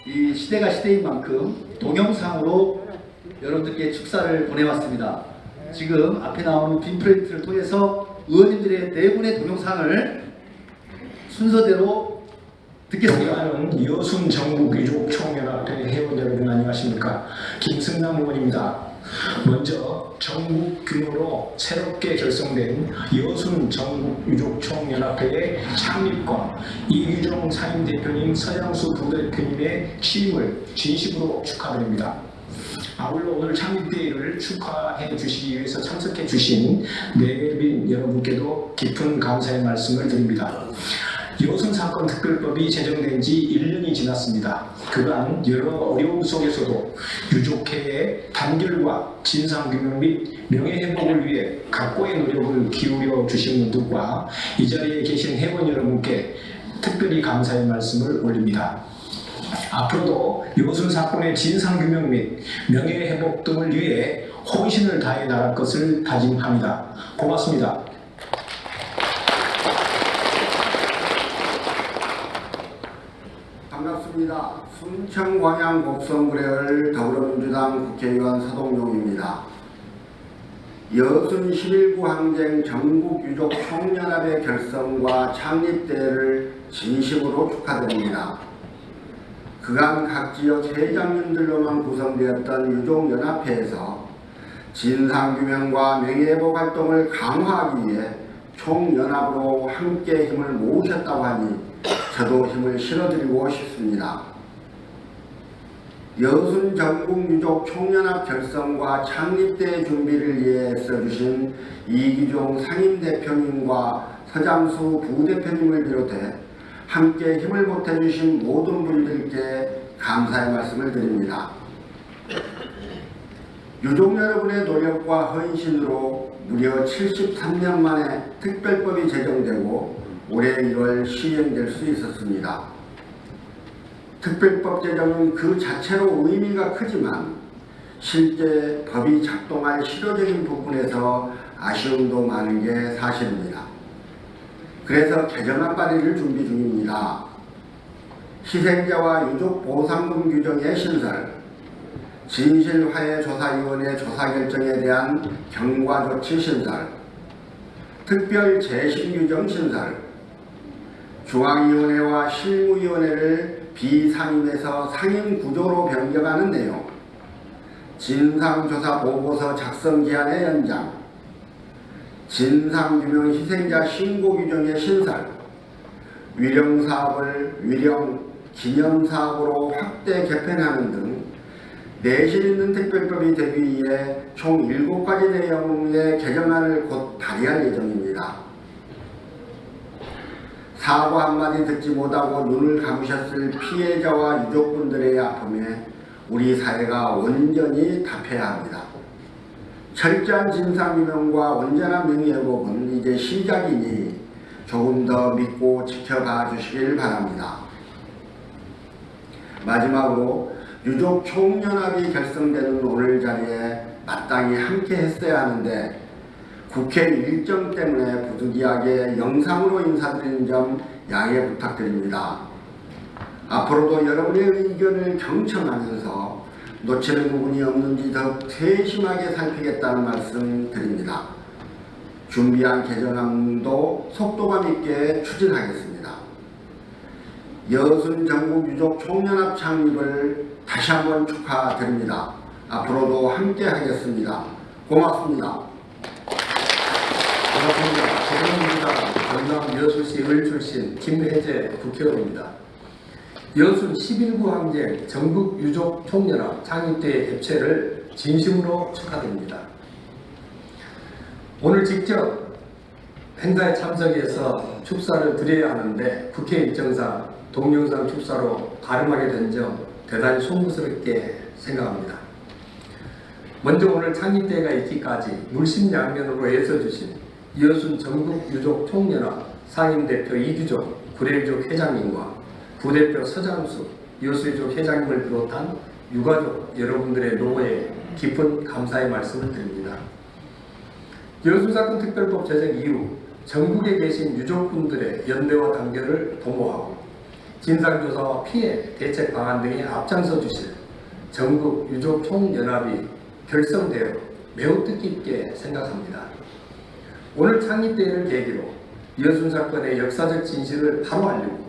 이 시대가 시대인 만큼 동영상으로 여러분들께 축사를 보내왔습니다. 지금 앞에 나오는 빈 프린트를 통해서 의원님들의 네 분의 동영상을 순서대로 듣겠습니다. 존경하는 여순 전국 유족총연합회 회원 여러분 안녕하십니까? 김승남 의원입니다. 먼저 전국 규모로 새롭게 결성된 여순 전국 유족총연합회의 창립과 이규종 상임대표님, 서장수 부대표님의 취임을 진심으로 축하드립니다. 아울러 오늘 창립대회를 축하해 주시기 위해서 참석해 주신 내빈 여러분께도 깊은 감사의 말씀을 드립니다. 여순사건 특별법이 제정된 지 1년이 지났습니다. 그간 여러 어려움 속에서도 유족회의 단결과 진상규명 및 명예회복을 위해 각고의 노력을 기울여 주신 분들과 이 자리에 계신 회원 여러분께 특별히 감사의 말씀을 올립니다. 앞으로도 여순사건의 진상규명 및 명예회복 등을 위해 혼신을 다해 나갈 것을 다짐합니다. 고맙습니다. 반갑습니다. 반갑습니다. 순천 광양 곡성구례을 더불어민주당 국회의원 서동용입니다. 여순 11구 항쟁 전국유족 총연합의 결성과 창립대회를 진심으로 축하드립니다. 그간 각 지역 회장님들로만 구성되었던 유족연합회에서 진상규명과 명예회복 활동을 강화하기 위해 총연합으로 함께 힘을 모으셨다고 하니 저도 힘을 실어드리고 싶습니다. 여순 전국유족 총연합 결성과 창립대 준비를 위해 애써주신 이기종 상임대표님과 서장수 부대표님을 비롯해 함께 힘을 보태주신 모든 분들께 감사의 말씀을 드립니다. 유족 여러분의 노력과 헌신으로 무려 73년 만에 특별법이 제정되고 올해 1월 시행될 수 있었습니다. 특별법 제정은 그 자체로 의미가 크지만 실제 법이 작동할 실효적인 부분에서 아쉬움도 많은 게 사실입니다. 그래서 개정안 발의를 준비 중입니다. 희생자와 유족 보상금 규정의 신설, 진실화해조사위원회 조사 결정에 대한 경과조치 신설, 특별 재심규정 신설, 중앙위원회와 실무위원회를 비상임에서 상임구조로 변경하는 내용, 진상조사 보고서 작성 기한의 연장, 진상규명 희생자 신고 규정의 신설, 위령사업을 위령 기념사업으로 확대 개편하는 등 내실 있는 특별법이 되기 위해 총 7가지 내용의 개정안을 곧 발의할 예정입니다. 사과 한마디 듣지 못하고 눈을 감으셨을 피해자와 유족분들의 아픔에 우리 사회가 온전히 답해야 합니다. 철저한 진상규명과 온전한 명예회복은 이제 시작이니 조금 더 믿고 지켜봐 주시길 바랍니다. 마지막으로 유족 총연합이 결성되는 오늘 자리에 마땅히 함께 했어야 하는데 국회 일정 때문에 부득이하게 영상으로 인사드리는 점 양해 부탁드립니다. 앞으로도 여러분의 의견을 경청하면서 놓치는 부분이 없는지 더 세심하게 살피겠다는 말씀 드립니다. 준비한 개정안도 속도감 있게 추진하겠습니다. 여순 전국 유족 총연합 창립을 다시 한번 축하드립니다. 앞으로도 함께 하겠습니다. 고맙습니다. 반갑습니다. 더불어민주당 전남 여수시 을 출신 김혜재 국회의원입니다. 여순 11구 항쟁 전국 유족 총연합 창립대회 개최를 진심으로 축하드립니다. 오늘 직접 행사에 참석해서 축사를 드려야 하는데 국회 일정상 동영상 축사로 가름하게 된 점 대단히 송구스럽게 생각합니다. 먼저 오늘 창립대회가 있기까지 물심양면으로 애써주신 여순 전국 유족 총연합 상임대표 이규종 구례유족 회장님과 부대표 서장수 여수유족 회장님을 비롯한 유가족 여러분들의 노고에 깊은 감사의 말씀을 드립니다. 여수사건 특별법 제정 이후 전국에 계신 유족분들의 연대와 단결을 도모하고 진상조사와 피해 대책 방안 등에 앞장서 주실 전국 유족 총연합이 결성되어 매우 뜻깊게 생각합니다. 오늘 창립대회를 계기로 여순사건의 역사적 진실을 바로 알리고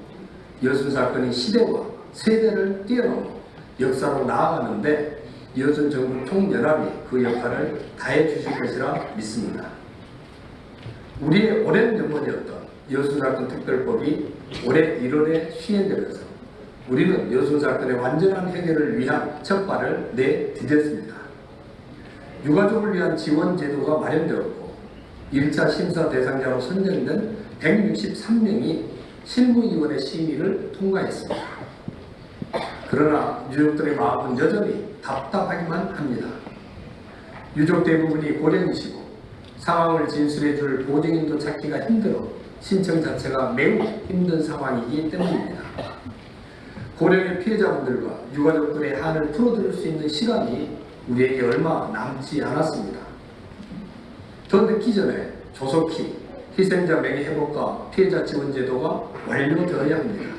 여순사건이 시대와 세대를 뛰어넘어 역사로 나아가는데 여순 전국 총연합이 그 역할을 다해 주실 것이라 믿습니다. 우리의 오랜 염원이었던 여순사건 특별법이 올해 1월에 시행되면서 우리는 여순사건의 완전한 해결을 위한 첫발을 내디뎠습니다. 유가족을 위한 지원 제도가 마련되었고 1차 심사 대상자로 선정된 163명이 실무위원회 심의를 통과했습니다. 그러나 유족들의 마음은 여전히 답답하기만 합니다. 유족 대부분이 고령이시고 상황을 진술해줄 보증인도 찾기가 힘들어 신청 자체가 매우 힘든 상황이기 때문입니다. 고령의 피해자분들과 유가족들의 한을 풀어드릴 수 있는 시간이 우리에게 얼마 남지 않았습니다. 더 늦기 전에 조속히 희생자 명예회복과 피해자 지원 제도가 완료되어야 합니다.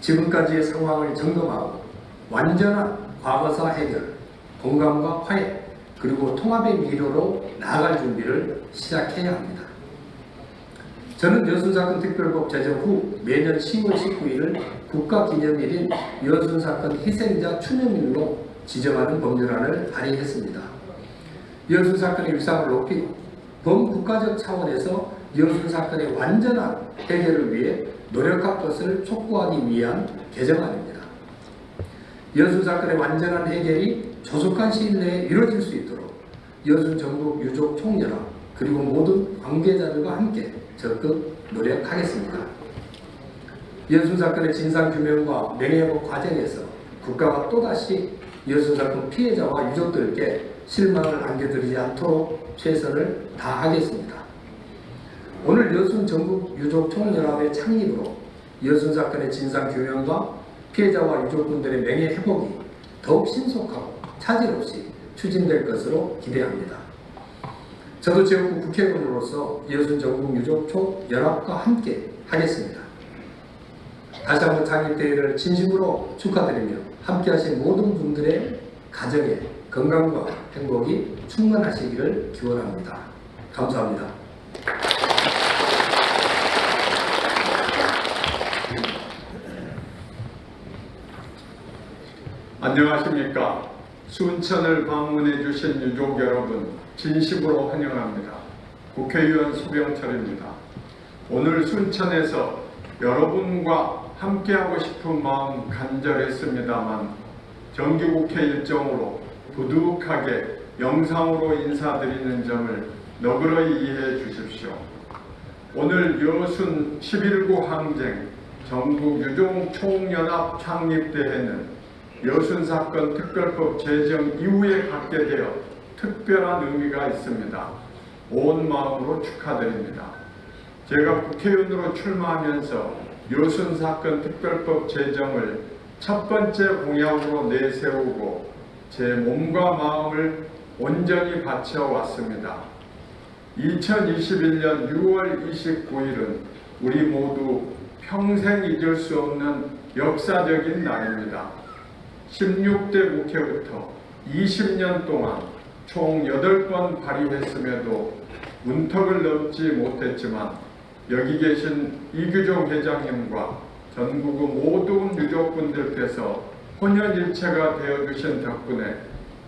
지금까지의 상황을 점검하고 완전한 과거사 해결, 공감과 화해, 그리고 통합의 미래로 나아갈 준비를 시작해야 합니다. 저는 여순사건 특별법 제정 후 매년 10월 19일을 국가기념일인 여순사건 희생자 추념일로 지정하는 법률안을 발의했습니다. 여순사건의 위상을 높이고 범국가적 차원에서 여순사건의 완전한 해결을 위해 노력할 것을 촉구하기 위한 개정안입니다. 여순사건의 완전한 해결이 조속한 시일 내에 이루어질 수 있도록 여순 전국 유족 총연합 그리고 모든 관계자들과 함께 적극 노력하겠습니다. 여순사건의 진상규명과 명예회복 과정에서 국가가 또다시 여순사건 피해자와 유족들께 실망을 안겨드리지 않도록 최선을 다하겠습니다. 오늘 여순 전국 유족 총연합의 창립으로 여순사건의 진상규명과 피해자와 유족분들의 명예회복이 더욱 신속하고 차질 없이 추진될 것으로 기대합니다. 저도 지역구 국회의원으로서 여순 전국 유족 총연합과 함께 하겠습니다. 다시 한번 창립대회를 진심으로 축하드리며 함께하신 모든 분들의 가정에 건강과 행복이 충만하시기를 기원합니다. 감사합니다. 안녕하십니까. 순천을 방문해 주신 유족 여러분 진심으로 환영합니다. 국회의원 수병철입니다. 오늘 순천에서 여러분과 함께하고 싶은 마음 간절했습니다만 정기국회 일정으로 부득하게 영상으로 인사드리는 점을 너그러이 이해해 주십시오. 오늘 여순 11구 항쟁 전국 유족 총연합 창립대회는 여순사건 특별법 제정 이후에 갖게 되어 특별한 의미가 있습니다. 온 마음으로 축하드립니다. 제가 국회의원으로 출마하면서 여순사건 특별법 제정을 첫 번째 공약으로 내세우고 제 몸과 마음을 온전히 바쳐왔습니다. 2021년 6월 29일은 우리 모두 평생 잊을 수 없는 역사적인 날입니다. 16대 국회부터 20년 동안 총 8번 발의했음에도 문턱을 넘지 못했지만 여기 계신 이규종 회장님과 전국의 모든 유족분들께서 혼연일체가 되어주신 덕분에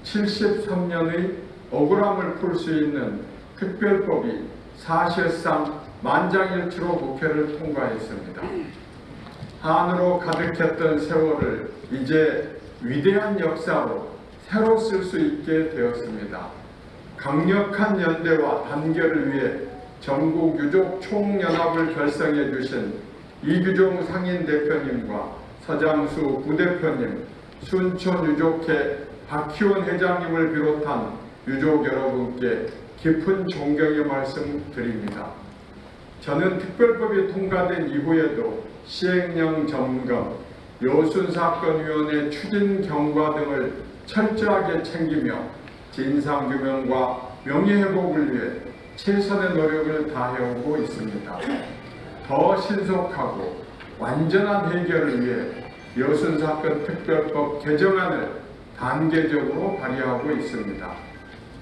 73년의 억울함을 풀 수 있는 특별법이 사실상 만장일치로 국회를 통과했습니다. 한으로 가득했던 세월을 이제 위대한 역사로 새로 쓸 수 있게 되었습니다. 강력한 연대와 단결을 위해 전국 유족 총연합을 결성해 주신 이규종 상인 대표님과 서장수 부대표님, 순천 유족회 박희원 회장님을 비롯한 유족 여러분께 깊은 존경의 말씀 드립니다. 저는 특별법이 통과된 이후에도 시행령 점검, 여순사건위원회 추진 경과 등을 철저하게 챙기며 진상규명과 명예회복을 위해 최선의 노력을 다해오고 있습니다. 더 신속하고 완전한 해결을 위해 여순사건 특별법 개정안을 단계적으로 발의하고 있습니다.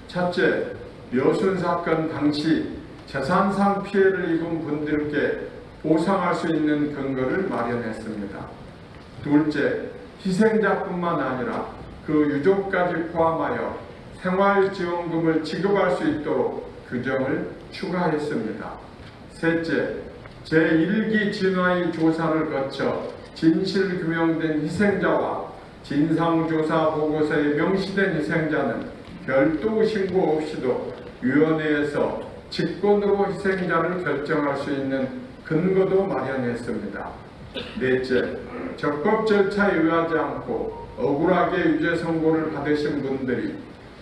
첫째, 여순사건 당시 재산상 피해를 입은 분들께 보상할 수 있는 근거를 마련했습니다. 둘째, 희생자뿐만 아니라 그 유족까지 포함하여 생활지원금을 지급할 수 있도록 규정을 추가했습니다. 셋째, 제1기 진화의 조사를 거쳐 진실규명된 희생자와 진상조사 보고서에 명시된 희생자는 별도 신고 없이도 위원회에서 직권으로 희생자를 결정할 수 있는 근거도 마련했습니다. 넷째, 적법 절차에 의하지 않고 억울하게 유죄 선고를 받으신 분들이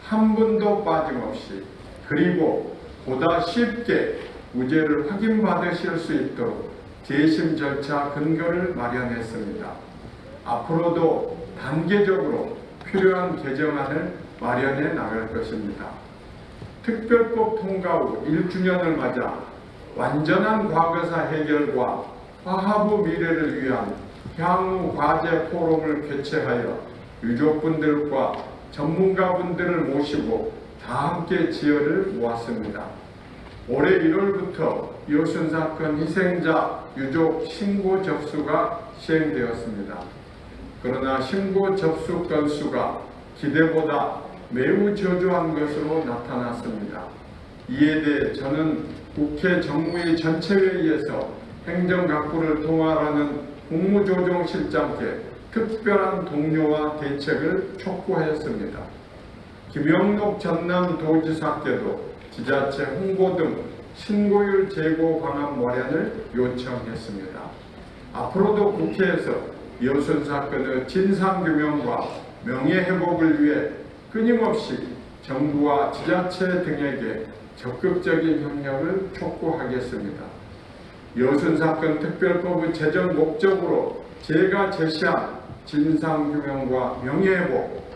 한 분도 빠짐없이 그리고 보다 쉽게 무죄를 확인받으실 수 있도록 재심 절차 근거를 마련했습니다. 앞으로도 단계적으로 필요한 개정안을 마련해 나갈 것입니다. 특별법 통과 후 1주년을 맞아 완전한 과거사 해결과 화합의 미래를 위한 향후 과제 포럼을 개최하여 유족분들과 전문가분들을 모시고 다 함께 지혜를 모았습니다. 올해 1월부터 여순 사건 희생자 유족 신고 접수가 시행되었습니다. 그러나 신고 접수 건수가 기대보다 매우 저조한 것으로 나타났습니다. 이에 대해 저는 국회 정무위 전체회의에서 행정각부를 통할하는 국무조정실장께 특별한 동료와 대책을 촉구했습니다. 김영록 전남도지사께도 지자체 홍보 등 신고율 제고 방안 마련을 요청했습니다. 앞으로도 국회에서 여순 사건의 진상규명과 명예회복을 위해 끊임없이 정부와 지자체 등에게 적극적인 협력을 촉구하겠습니다. 여순 사건 특별법의 제정 목적으로 제가 제시한 진상규명과 명예회복,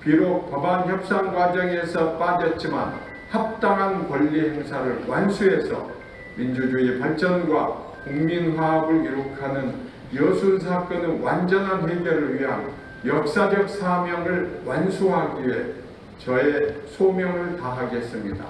비록 법안 협상 과정에서 빠졌지만 합당한 권리 행사를 완수해서 민주주의 발전과 국민 화합을 이룩하는 여순 사건의 완전한 해결을 위한 역사적 사명을 완수하기 위해 저의 소명을 다하겠습니다.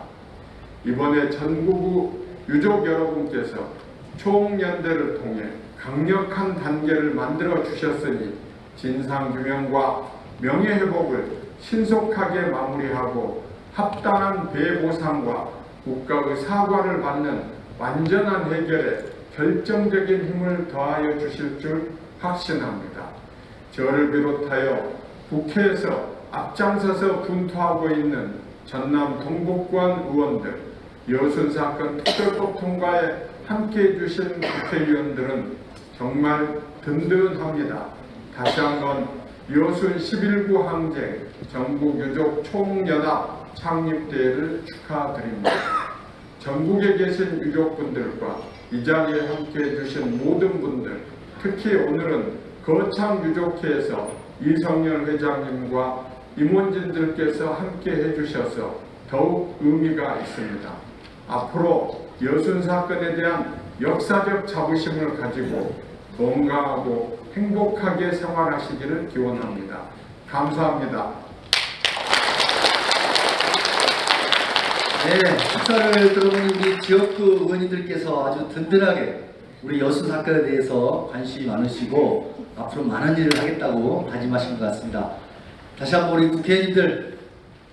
이번에 전국의 유족 여러분께서 총연대를 통해 강력한 단계를 만들어 주셨으니 진상규명과 명예회복을 신속하게 마무리하고 합당한 배보상과 국가의 사과를 받는 완전한 해결에 결정적인 힘을 더하여 주실 줄 확신합니다. 저를 비롯하여 국회에서 앞장서서 분투하고 있는 전남 동북권 의원들, 여순 사건 특별법 통과에 함께해 주신 국회의원들은 정말 든든합니다. 다시 한번 여순 11구 항쟁 전국유족 총연합 창립대회를 축하드립니다. 전국에 계신 유족분들과 이 자리에 함께해 주신 모든 분들, 특히 오늘은 거창유족회에서 이성열 회장님과 임원진들께서 함께해 주셔서 더욱 의미가 있습니다. 앞으로 여순 사건에 대한 역사적 자부심을 가지고 건강하고 행복하게 생활하시기를 기원합니다. 감사합니다. 네, 축사를 들어보는 우리 지역구 의원님들께서 아주 든든하게 우리 여순 사건에 대해서 관심이 많으시고 앞으로 많은 일을 하겠다고 다짐하신 것 같습니다. 다시 한번 우리 국회의원님들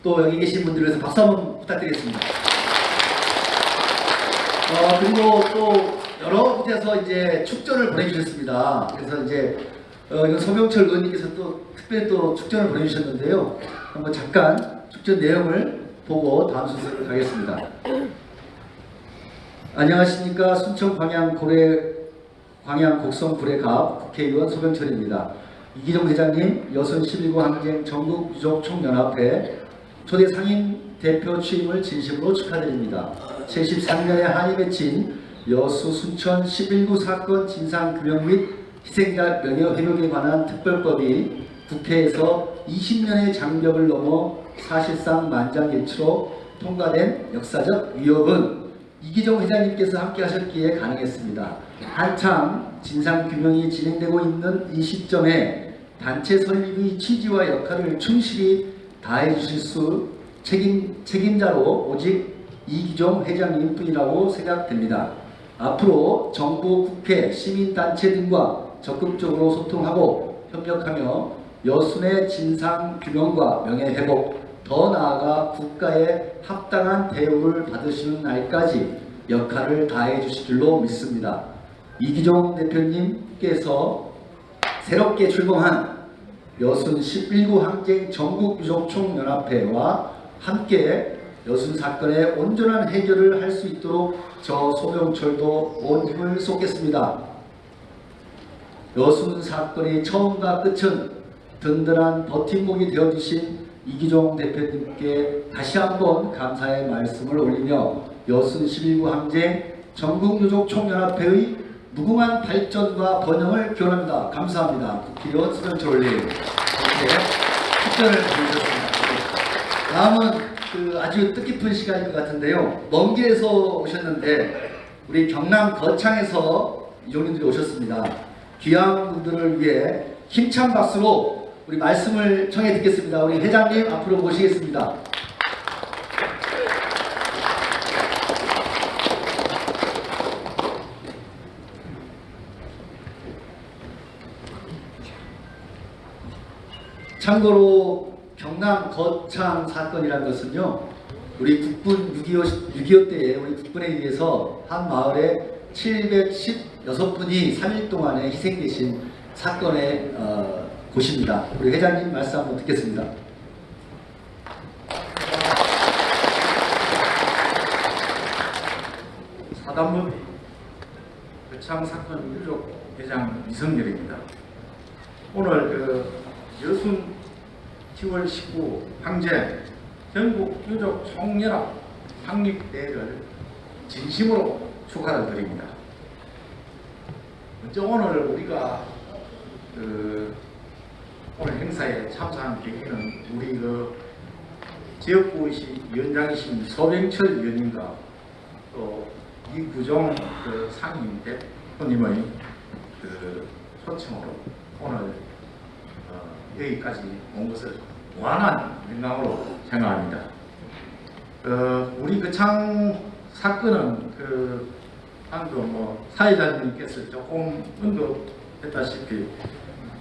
또 여기 계신 분들 위해서 박수 한번 부탁드리겠습니다. 그리고 또 여러 곳에서 이제 축전을 보내주셨습니다. 그래서 이제 이건 소명철 의원님께서 또 특별히 또 축전을 보내주셨는데요. 한번 잠깐 축전 내용을 보고 다음 순서로 가겠습니다. 안녕하십니까. 순천 광양 곡성 구례갑 국회의원 소명철입니다. 이기종 회장님, 여순 11구 항쟁 전국유족총연합회 초대 상임 대표 취임을 진심으로 축하드립니다. 73년에 한이 맺힌 여수 순천 11구 사건 진상규명 및 희생자 명예회복에 관한 특별법이 국회에서 20년의 장벽을 넘어 사실상 만장일치로 통과된 역사적 위협은 이기종 회장님께서 함께 하셨기에 가능했습니다. 한참 진상규명이 진행되고 있는 이 시점에 단체 설립의 취지와 역할을 충실히 다해 주실 수 책임자로 오직 이기종 회장님 뿐이라고 생각됩니다. 앞으로 정부, 국회, 시민단체 등과 적극적으로 소통하고 협력하며 여순의 진상규명과 명예회복, 더 나아가 국가의 합당한 대우를 받으시는 날까지 역할을 다해 주실 줄로 믿습니다. 이기종 대표님께서 새롭게 출범한 여순 11구 항쟁 전국유족총연합회와 함께 여순 사건의 온전한 해결을 할 수 있도록 저 소명철도 온 힘을 쏟겠습니다. 여순 사건의 처음과 끝은 든든한 버팀목이 되어주신 이기종 대표님께 다시 한번 감사의 말씀을 올리며 여순 11구 항쟁 전국유족총연합회의 무궁한 발전과 번영을 기원합니다. 감사합니다. 국회의원 소명철 올림 이렇게 특별을 보내주셨습니다. 다음은 아주 뜻깊은 시간일 것 같은데요. 먼 길에서 오셨는데 우리 경남 거창에서 이종님들이 오셨습니다. 귀한 분들을 위해 힘찬 박수로 우리 말씀을 청해 듣겠습니다. 우리 회장님 앞으로 모시겠습니다. 참고로 경남 거창 사건이라는 것은요, 우리 국군 6.25 때에 우리 국군에 의해서 한 마을에 716분이 3일 동안에 희생되신 사건의 곳입니다. 우리 회장님 말씀 한번 듣겠습니다. 사단법 거창 사건 유족 회장 이성렬입니다. 오늘 여순 10월 19 항쟁 전국 유족 총연합 창립대회를 진심으로 축하를 드립니다. 먼저 오늘 우리가 오늘 행사에 참석한 계기는 우리 지역구의시 위원장이신 서병철 위원님과 또 이구종 상임 대표님의 초청으로 오늘 여기까지 온 것을 무한한 영광으로 생각합니다. 우리 거창 사건은 방금 사회자님께서 조금 언급했다시피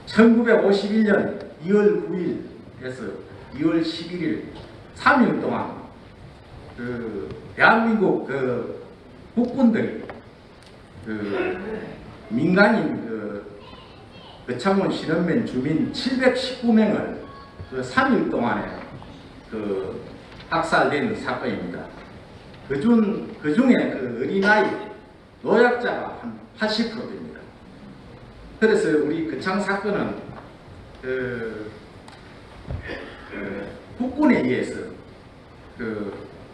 1951년 2월 9일에서 2월 11일 3일 동안 대한민국 국군들이 민간인 거창원 신원면 주민 719명을 3일 동안에 학살된 사건입니다. 그중에 어린아이 노약자가 한 80%입니다. 그래서 우리 거창 사건은 국군에 의해서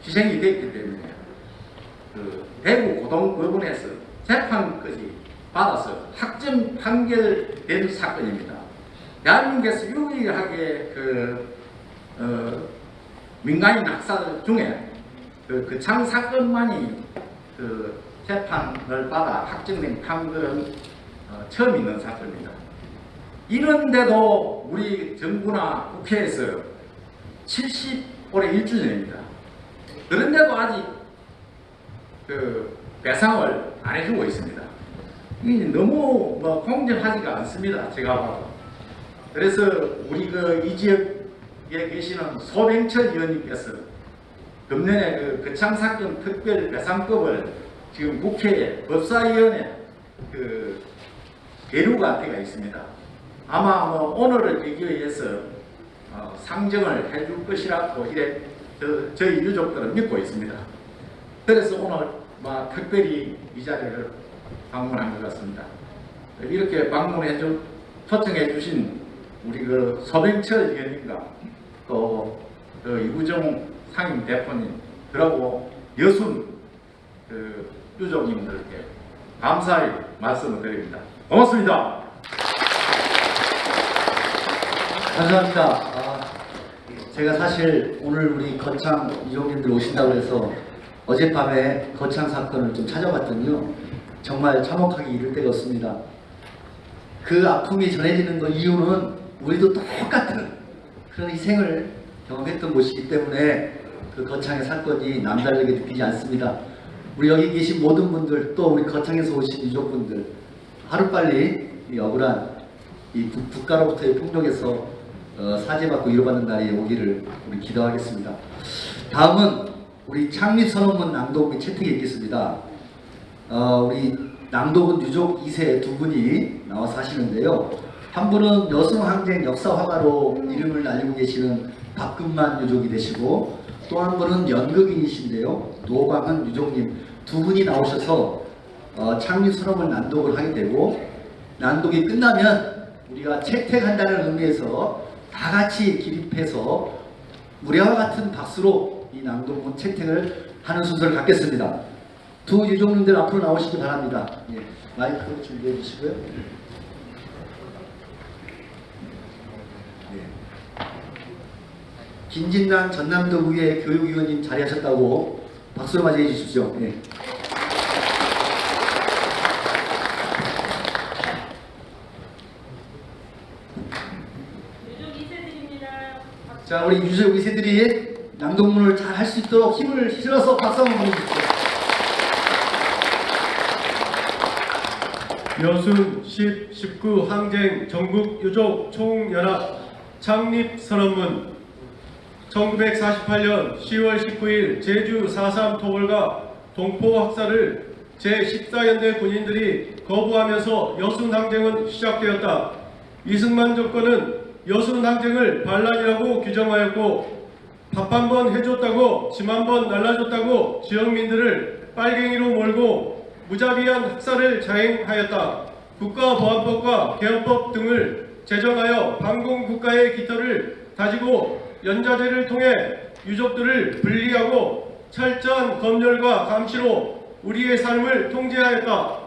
희생이 됐기 때문에 대구 고등법원에서 재판까지 받아서 확정 판결된 사건입니다. 대한민국에서 유일하게 민간인 학살 중에 거창 사건만이 재판을 받아 확정된 판결은 처음 있는 사건입니다. 이런데도 우리 정부나 국회에서 올해 1주년입니다. 그런데도 아직 배상을 안 해주고 있습니다. 이게 너무 공정하지가 않습니다. 제가 봐도. 그래서 우리 이 지역에 계시는 소병철 의원님께서 금년에 거창 사건 특별 배상법을 지금 국회에 법사위원회 계류가 되어 있습니다. 아마 오늘을 계기해서 상정을 해줄 것이라고 이래 저희 유족들은 믿고 있습니다. 그래서 오늘 특별히 이 자리를 방문한 것 같습니다. 이렇게 초청해 주신 우리 서병철 의원님과 또 이구정 상임 대표님 그리고 여순 유족님들께 감사의 말씀을 드립니다. 고맙습니다. 감사합니다. 제가 사실 오늘 우리 거창 유족님들 오신다고 해서 어젯밤에 거창 사건을 좀 찾아봤더니요, 정말 참혹하기 이를 데가 없습니다. 그 아픔이 전해지는 이유는 우리도 똑같은 그런 희생을 경험했던 곳이기 때문에 그 거창의 사건이 남다르게 느끼지 않습니다. 우리 여기 계신 모든 분들, 또 우리 거창에서 오신 유족분들, 하루빨리 이 억울한 이 국가로부터의 폭력에서 사죄받고 위로받는 날이 오기를 우리 기도하겠습니다. 다음은 우리 창립선언문 낭독 및 채택이 있겠습니다. 우리 낭독은 유족 2세 두 분이 나와서 하시는데요. 한 분은 여순항쟁 역사화가로 이름을 날리고 계시는 박근만 유족이 되시고, 또 한 분은 연극인이신데요, 노광은 유족님 두 분이 나오셔서 창립선언문 낭독을 하게 되고, 낭독이 끝나면 우리가 채택한다는 의미에서 다 같이 기립해서 무례와 같은 박수로 이 낭독문 채택을 하는 순서를 갖겠습니다. 두 유족님들 앞으로 나오시기 바랍니다. 예, 마이크 준비해 주시고요. 예. 김진남 전남도구의 교육위원님 자리하셨다고 박수로 맞이해 주십시오. 예. 자, 우리 유저 의세들이 낭독문을 잘 할 수 있도록 힘을 실어서 박수 한번 보내주십시오. 여순 19 항쟁 전국 유족 총연합 창립 선언문. 1948년 10월 19일 제주 4.3 토벌과 동포 학살을 제14연대 군인들이 거부하면서 여순 항쟁은 시작되었다. 이승만 정권은 여순 항쟁을 반란이라고 규정하였고, 밥 한 번 해줬다고, 짐 한 번 날라줬다고 지역민들을 빨갱이로 몰고 무자비한 학살을 자행하였다. 국가보안법과 개헌법 등을 제정하여 반공국가의 깃털을 다지고 연자제를 통해 유족들을 분리하고 철저한 검열과 감시로 우리의 삶을 통제하였다.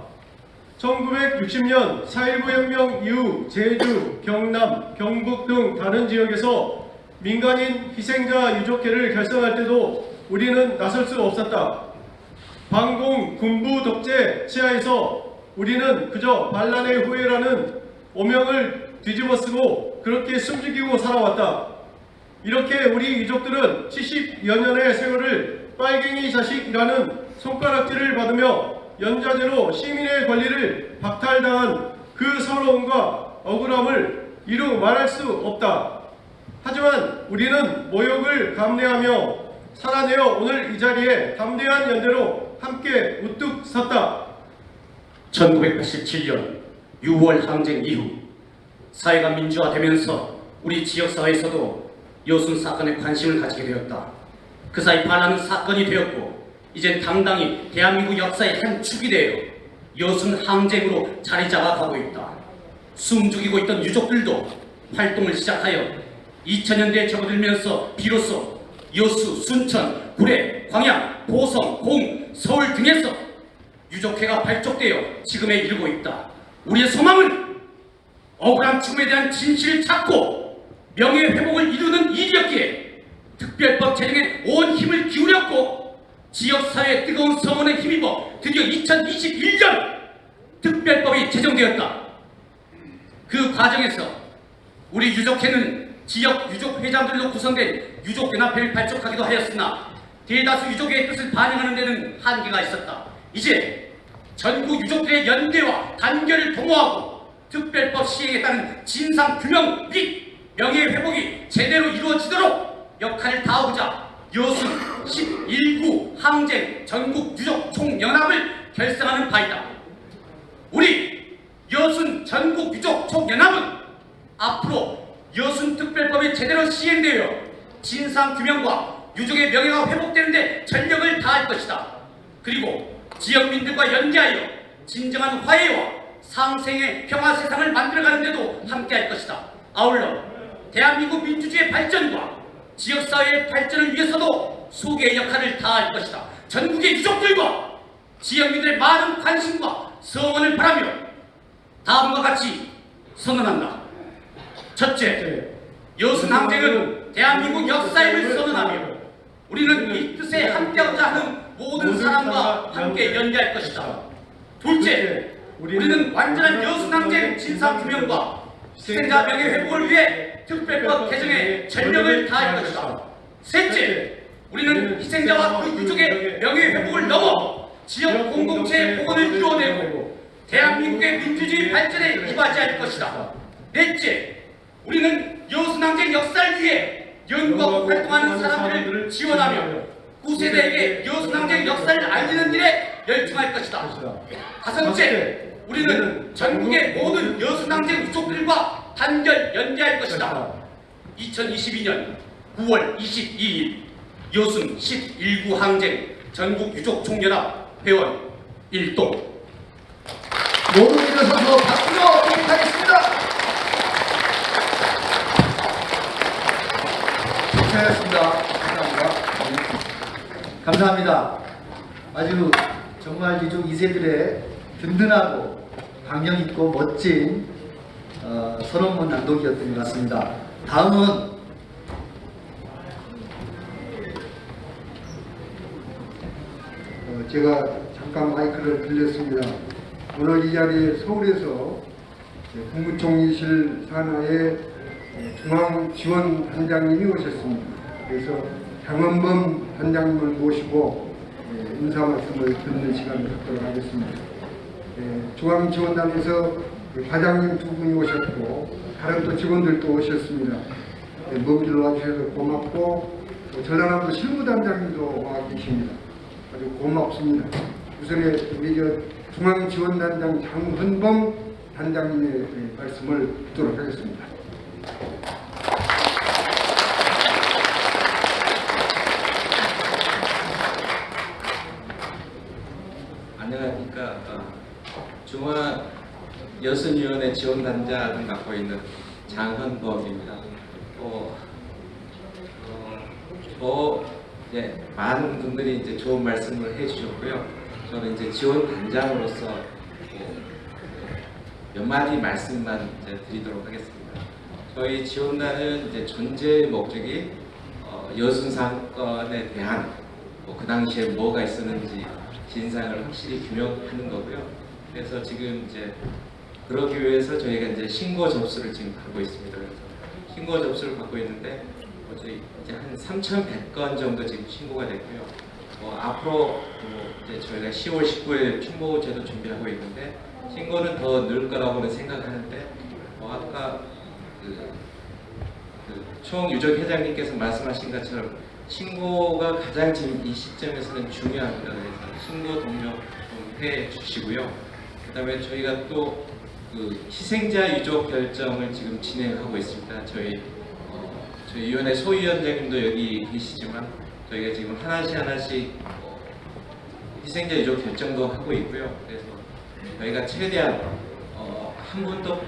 1960년 4.19 혁명 이후 제주, 경남, 경북 등 다른 지역에서 민간인 희생자 유족회를 결성할 때도 우리는 나설 수 없었다. 반공 군부 독재 치하에서 우리는 그저 반란의 후예라는 오명을 뒤집어쓰고 그렇게 숨죽이고 살아왔다. 이렇게 우리 유족들은 70여 년의 세월을 빨갱이 자식이라는 손가락질을 받으며 연좌제로 시민의 권리를 박탈당한 그 서러움과 억울함을 이루 말할 수 없다. 하지만 우리는 모욕을 감내하며 살아내어 오늘 이 자리에 담대한 연대로 함께 우뚝 섰다. 1987년 6월 항쟁 이후 사회가 민주화되면서 우리 지역사회에서도 여순 사건에 관심을 가지게 되었다. 그 사이 반란은 사건이 되었고 이젠 당당히 대한민국 역사의 한 축이 되어 여순 항쟁으로 자리 잡아가고 있다. 숨죽이고 있던 유족들도 활동을 시작하여 2000년대에 접어들면서 비로소 여수, 순천, 구례, 광양, 보성, 공, 서울 등에서 유족회가 발족되어 지금에 이르고 있다. 우리의 소망은 억울한 죽음에 대한 진실을 찾고 명예회복을 이루는 일이었기에 특별법 제정에 온 힘을 기울였고 지역사회의 뜨거운 성원에 힘입어 드디어 2021년 특별법이 제정되었다. 그 과정에서 우리 유족회는 지역 유족회장들로 구성된 유족연합회를 발족하기도 하였으나 대다수 유족의 뜻을 반영하는 데는 한계가 있었다. 이제 전국 유족들의 연대와 단결을 도모하고 특별법 시행에 따른 진상규명 및 명예회복이 제대로 이루어지도록 역할을 다하고자 여순 11구 항쟁 전국 유족 총연합을 결성하는 바이다. 우리 여순 전국 유족 총연합은 앞으로 여순 특별법이 제대로 시행되어 진상규명과 유족의 명예가 회복되는 데 전력을 다할 것이다. 그리고 지역민들과 연계하여 진정한 화해와 상생의 평화 세상을 만들어가는 데도 함께할 것이다. 아울러 대한민국 민주주의의 발전과 지역사회의 발전을 위해서도 소개의 역할을 다할 것이다. 전국의 유족들과 지역민들의 많은 관심과 성원을 바라며 다음과 같이 선언한다. 첫째, 여순 항쟁은 대한민국 역사의 힘을 선언하며 우리는 이 뜻에 함께하고자 하는 모든 사람과 함께 연대할 것이다. 둘째, 우리는 완전한 여순 항쟁 진상규명과 희생자 명예회복을 위해 특별법 개정에 전력을 다할 것이다. 셋째, 우리는 희생자와 그 유족의 명예회복을 넘어 지역 공동체의 복원을 이루어내고 대한민국의 민주주의 발전에 이바지할 것이다. 넷째, 우리는 여순 항쟁 역사를 위해 연구하고 활동하는 사람들을 지원하며 9세대에게 여순 항쟁 역사를 알리는 일에 열중할 것이다. 다섯째, 우리는 전국의 모든 여순 항쟁 유족들과 단결 연대할 것이다. 2022년 9월 22일 여순 11구 항쟁 전국 유족 총연합 회원 1동. 모두 일어서서 박수로 부탁하겠습니다. 고생하셨습니다. 감사합니다. 아주 정말 유족 2세들의 든든하고 강력 있고 멋진 선언문 낭독이었던 것 같습니다. 다음은 제가 잠깐 마이크를 빌렸습니다. 오늘 이 자리에 서울에서 국무총리실 산하의 중앙지원단장님이 오셨습니다. 그래서 장원범 단장님을 모시고 인사 말씀을 듣는 시간을 갖도록 하겠습니다. 중앙지원단에서 과장님 두 분이 오셨고 다른 또 직원들도 오셨습니다. 먼 길로 와주셔서 고맙고 또 전라남도 실무단장님도 와 계십니다. 아주 고맙습니다. 우선에 우리 중앙지원단장 장헌범 단장님의 말씀을 듣도록 하겠습니다. 안녕하십니까. 중앙여순위원회 지원단장을 맡고 있는 장헌범입니다. 많은 분들이 이제 좋은 말씀을 해주셨고요. 저는 이제 지원단장으로서 몇 마디 말씀만 이제 드리도록 하겠습니다. 저희 지원단은 이제 존재 목적이 여순 사건에 대한 그 당시에 뭐가 있었는지 진상을 확실히 규명하는 거고요. 그래서 지금 이제 그러기 위해서 저희가 이제 신고 접수를 지금 받고 있습니다. 그래서 신고 접수를 받고 있는데 저희 이제 한 3,100건 정도 지금 신고가 됐고요. 앞으로 이제 저희가 10월 19일 충무제도 준비하고 있는데 신고는 더 늘 거라고는 생각하는데 아까 총유족 회장님께서 말씀하신 것처럼 신고가 가장 지금 이 시점에서는 중요합니다. 그래서 신고 동료 좀 해 주시고요. 그다음에 저희가 또 희생자 유족 결정을 지금 진행하고 있습니다. 저희 위원회 소위원장님도 여기 계시지만 저희가 지금 하나씩 희생자 유족 결정도 하고 있고요. 그래서 저희가 최대한 한 분도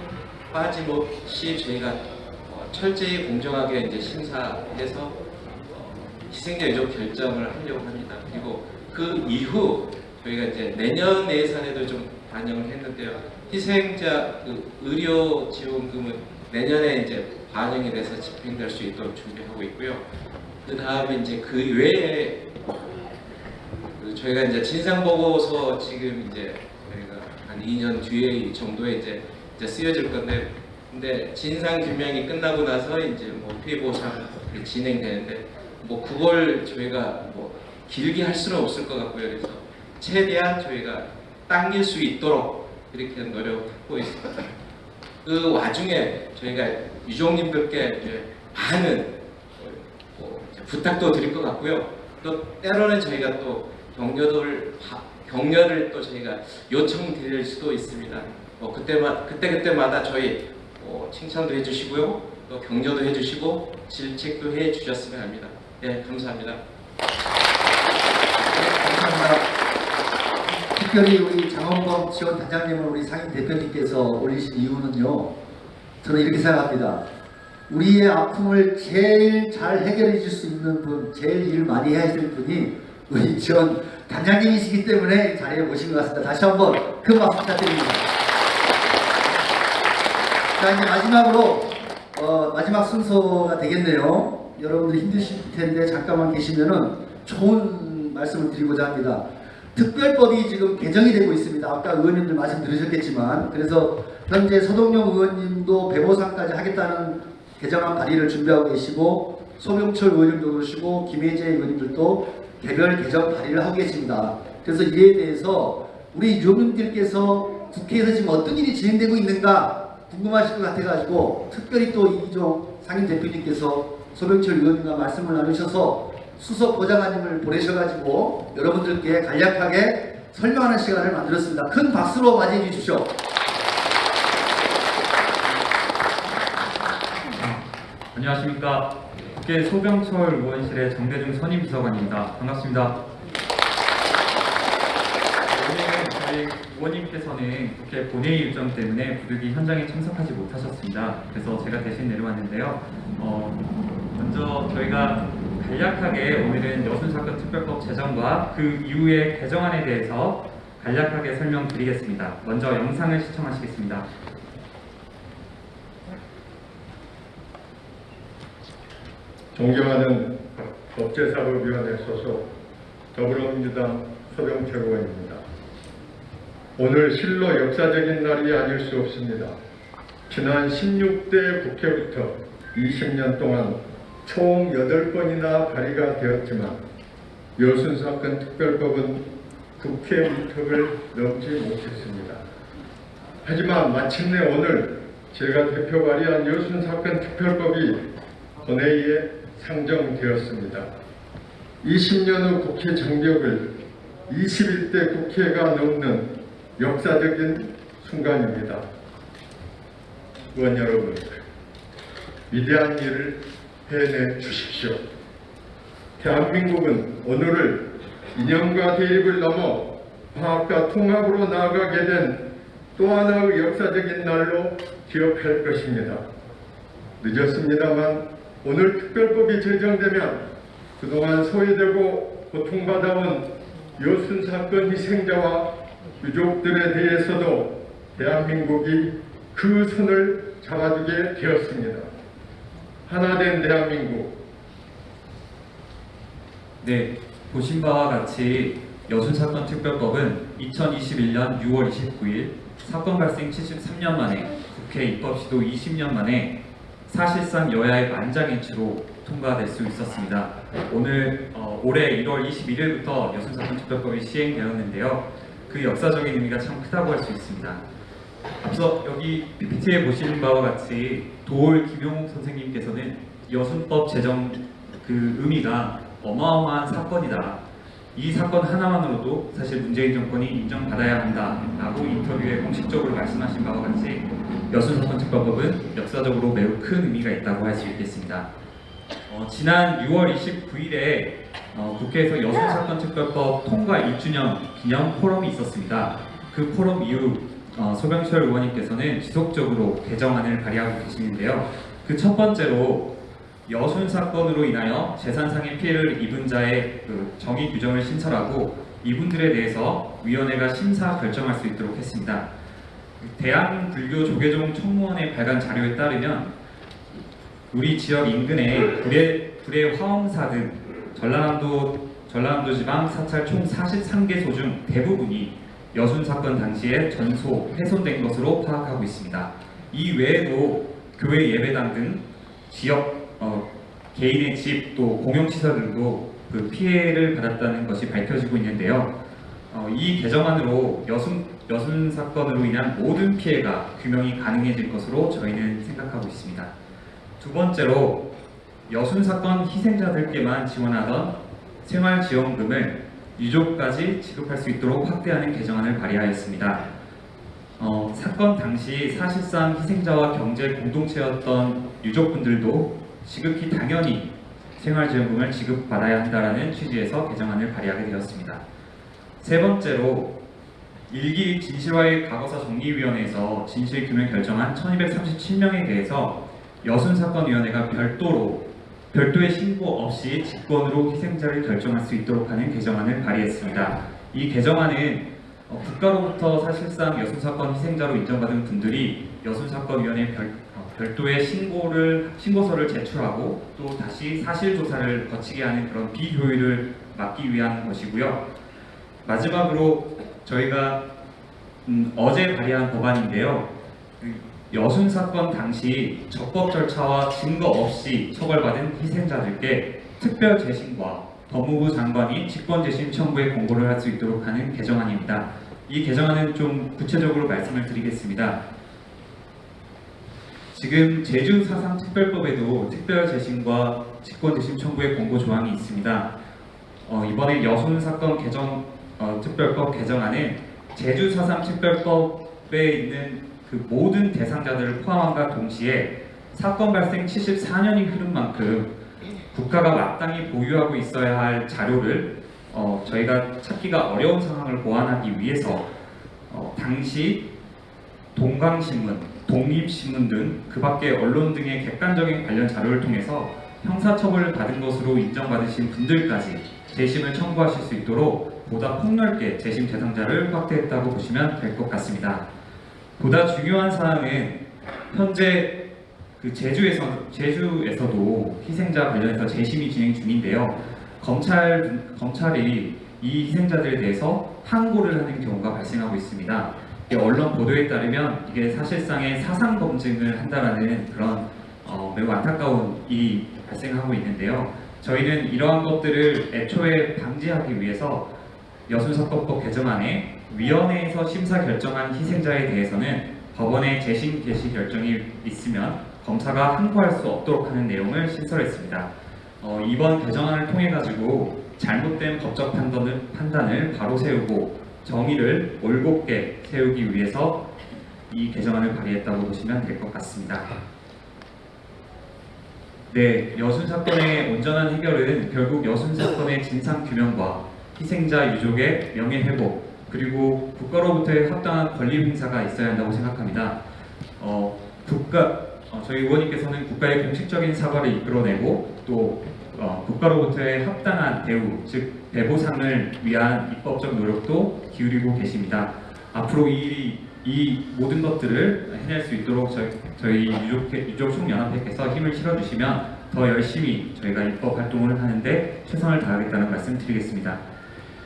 빠짐없이 저희가 철저히 공정하게 이제 심사해서 희생자 유족 결정을 하려고 합니다. 그리고 그 이후 저희가 이제 내년 예산에도 좀 반영을 했는데요. 희생자 의료 지원금은 내년에 이제 반영이 돼서 집행될 수 있도록 준비하고 있고요. 그 다음에 이제 그 외에 저희가 이제 진상 보고서 지금 이제 저희가 한 2년 뒤에 정도에 이제 쓰여질 건데, 근데 진상 규명이 끝나고 나서 이제 피해 보상 진행되는데 그걸 저희가 길게 할 수는 없을 것 같고요. 그래서 최대한 저희가 당길 수 있도록 이렇게 노력하고 있습니다. 그 와중에 저희가 유족님들께 이제 많은 부탁도 드릴 것 같고요. 또 때로는 저희가 또 격려를 또 저희가 요청드릴 수도 있습니다. 그때마다 저희 칭찬도 해주시고요, 또 격려도 해주시고 질책도 해주셨으면 합니다. 네, 감사합니다. 감사합니다. 특별히 우리 장헌범 지원단장님을 우리 상임 대표님께서 올리신 이유는요, 저는 이렇게 생각합니다. 우리의 아픔을 제일 잘 해결해 줄 수 있는 분, 제일 일 많이 해야 될 분이 우리 지원 단장님이시기 때문에 자리에 모신 것 같습니다. 다시 한번 큰 박수 부탁드립니다. 자, 이제 마지막으로 마지막 순서가 되겠네요. 여러분들 힘드실 텐데 잠깐만 계시면은 좋은 말씀을 드리고자 합니다. 특별법이 지금 개정이 되고 있습니다. 아까 의원님들 말씀 들으셨겠지만, 그래서 현재 서동영 의원님도 배보상까지 하겠다는 개정안 발의를 준비하고 계시고, 소병철 의원님도 그러시고 김혜재 의원님들도 개별 개정 발의를 하고 계십니다. 그래서 이에 대해서 우리 유족님들께서 국회에서 지금 어떤 일이 진행되고 있는가 궁금하실 것 같아가지고 특별히 또 이기종 상임 대표님께서 소병철 의원님과 말씀을 나누셔서 수석 보좌관님을 보내셔가지고 여러분들께 간략하게 설명하는 시간을 만들었습니다. 큰 박수로 맞이해 주십시오. 안녕하십니까. 국회 소병철 의원실의 정대중 선임비서관입니다. 반갑습니다. 오늘 저희 의원님께서는 국회 본회의 일정 때문에 부득이 현장에 참석하지 못하셨습니다. 그래서 제가 대신 내려왔는데요. 먼저 저희가 간략하게 오늘은 여순사건 특별법 제정과 그 이후의 개정안에 대해서 간략하게 설명드리겠습니다. 먼저 영상을 시청하시겠습니다. 존경하는 법제사법위원회 소속 더불어민주당 소병철 의원입니다. 오늘 실로 역사적인 날이 아닐 수 없습니다. 지난 16대 국회부터 20년 동안 총 8번이나 발의가 되었지만 여순사건 특별법은 국회 문턱을 넘지 못했습니다. 하지만 마침내 오늘 제가 대표 발의한 여순사건 특별법이 본회의에 상정되었습니다. 20년 후 국회 정벽을 21대 국회가 넘는 역사적인 순간입니다. 의원 여러분, 위대한 일을 해내 주십시오. 대한민국은 오늘을 이념과 대립을 넘어 화합과 통합으로 나아가게 된 또 하나의 역사적인 날로 기억할 것입니다. 늦었습니다만 오늘 특별법이 제정되면 그동안 소외되고 고통받아온 여순 사건 희생자와 유족들에 대해서도 대한민국이 그 손을 잡아주게 되었습니다. 하나된 대한민국. 네, 보신 바와 같이 여순사건 특별법은 2021년 6월 29일 사건 발생 73년 만에 국회 입법 시도 20년 만에 사실상 여야의 만장일치로 통과될 수 있었습니다. 올해 1월 21일부터 여순사건 특별법이 시행되었는데요. 그 역사적인 의미가 참 크다고 할 수 있습니다. 앞서 여기 PPT에 보시는 바와 같이 도올 김용옥 선생님께서는 여순법 제정 그 의미가 어마어마한 사건이다. 이 사건 하나만으로도 사실 문재인 정권이 인정받아야 한다라고 인터뷰에 공식적으로 말씀하신 바와 같이 여순사건 특별법은 역사적으로 매우 큰 의미가 있다고 할 수 있겠습니다. 지난 6월 29일에 국회에서 여순사건 특별법 통과 1주년 기념 포럼이 있었습니다. 그 포럼 이후 소병철 의원님께서는 지속적으로 개정안을 발의하고 계시는데요. 그 첫 번째로 여순 사건으로 인하여 재산상의 피해를 입은 자의 정의 규정을 신설하고 이분들에 대해서 위원회가 심사 결정할 수 있도록 했습니다. 대한불교 조계종 총무원의 발간 자료에 따르면 우리 지역 인근의 불의 화엄사 등 전라남도 지방 사찰 총 43개소 중 대부분이 여순 사건 당시에 전소, 훼손된 것으로 파악하고 있습니다. 이 외에도 교회 예배당 등 지역 개인의 집 또 공용시설들도 그 피해를 받았다는 것이 밝혀지고 있는데요. 이 개정안으로 여순 사건으로 인한 모든 피해가 규명이 가능해질 것으로 저희는 생각하고 있습니다. 두 번째로 여순 사건 희생자들께만 지원하던 생활지원금을 유족까지 지급할 수 있도록 확대하는 개정안을 발의하였습니다. 사건 당시 사실상 희생자와 경제 공동체였던 유족분들도 지극히 당연히 생활지원금을 지급받아야 한다는 취지에서 개정안을 발의하게 되었습니다. 세 번째로 일기 진실화의 과거사 정리위원회에서 진실규명 결정한 1237명에 대해서 여순사건위원회가 별도의 신고 없이 직권으로 희생자를 결정할 수 있도록 하는 개정안을 발의했습니다. 이 개정안은 국가로부터 사실상 여순사건 희생자로 인정받은 분들이 여순사건위원회 별도의 신고서를 제출하고 또 다시 사실조사를 거치게 하는 그런 비효율을 막기 위한 것이고요. 마지막으로 저희가 어제 발의한 법안인데요. 여순 사건 당시 적법 절차와 증거 없이 처벌받은 희생자들께 특별 재심과 법무부 장관이 직권 재심 청구의 공고를 할 수 있도록 하는 개정안입니다. 이 개정안은 좀 구체적으로 말씀을 드리겠습니다. 지금 제주 4.3 특별법에도 특별 재심과 직권 재심 청구의 공고 조항이 있습니다. 이번에 여순 사건 특별법 개정안은 제주 4.3 특별법에 있는 그 모든 대상자들을 포함함과 동시에 사건 발생 74년이 흐른 만큼 국가가 마땅히 보유하고 있어야 할 자료를 저희가 찾기가 어려운 상황을 보완하기 위해서 당시 동강신문, 독립신문 등 그 밖의 언론 등의 객관적인 관련 자료를 통해서 형사처벌을 받은 것으로 인정받으신 분들까지 재심을 청구하실 수 있도록 보다 폭넓게 재심 대상자를 확대했다고 보시면 될 것 같습니다. 보다 중요한 사항은 현재 그 제주에서도 희생자 관련해서 재심이 진행 중인데요. 검찰이 이 희생자들에 대해서 항고를 하는 경우가 발생하고 있습니다. 언론 보도에 따르면 이게 사실상의 사상 검증을 한다라는 그런 매우 안타까운 일이 발생하고 있는데요. 저희는 이러한 것들을 애초에 방지하기 위해서 여순사건법 개정안에 위원회에서 심사 결정한 희생자에 대해서는 법원에 재심 개시 결정이 있으면 검사가 항고할 수 없도록 하는 내용을 신설했습니다. 이번 개정안을 통해 가지고 잘못된 법적 판단을 바로 세우고 정의를 올곧게 세우기 위해서 이 개정안을 발의했다고 보시면 될 것 같습니다. 네, 여순 사건의 온전한 해결은 결국 여순 사건의 진상 규명과 희생자 유족의 명예 회복, 그리고 국가로부터의 합당한 권리 행사가 있어야 한다고 생각합니다. 저희 의원님께서는 국가의 공식적인 사과를 이끌어내고 또 국가로부터의 합당한 대우, 즉 배보상을 위한 입법적 노력도 기울이고 계십니다. 앞으로 이 모든 것들을 해낼 수 있도록 저희 유족총연합회께서 힘을 실어주시면 더 열심히 저희가 입법 활동을 하는데 최선을 다하겠다는 말씀 드리겠습니다.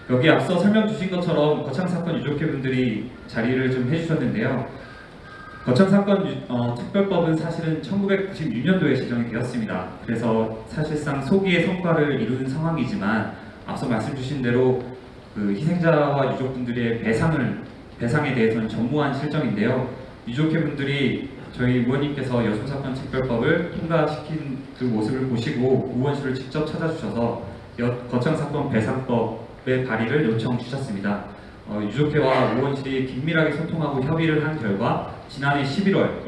여기 앞서 설명 주신 것처럼 거창사건 유족회분들이 자리를 좀 해주셨는데요. 거창사건 특별법은 사실은 1996년도에 제정이 되었습니다. 그래서 사실상 소기의 성과를 이루는 상황이지만 앞서 말씀 주신 대로 그 희생자와 유족분들의 배상에 대해서는 전무한 실정인데요. 유족회분들이 저희 의원님께서 여순사건 특별법을 통과시킨 그 모습을 보시고 의원실을 직접 찾아주셔서 거창사건 배상법의 발의를 요청 주셨습니다. 유족회와 의원실이 긴밀하게 소통하고 협의를 한 결과 지난해 11월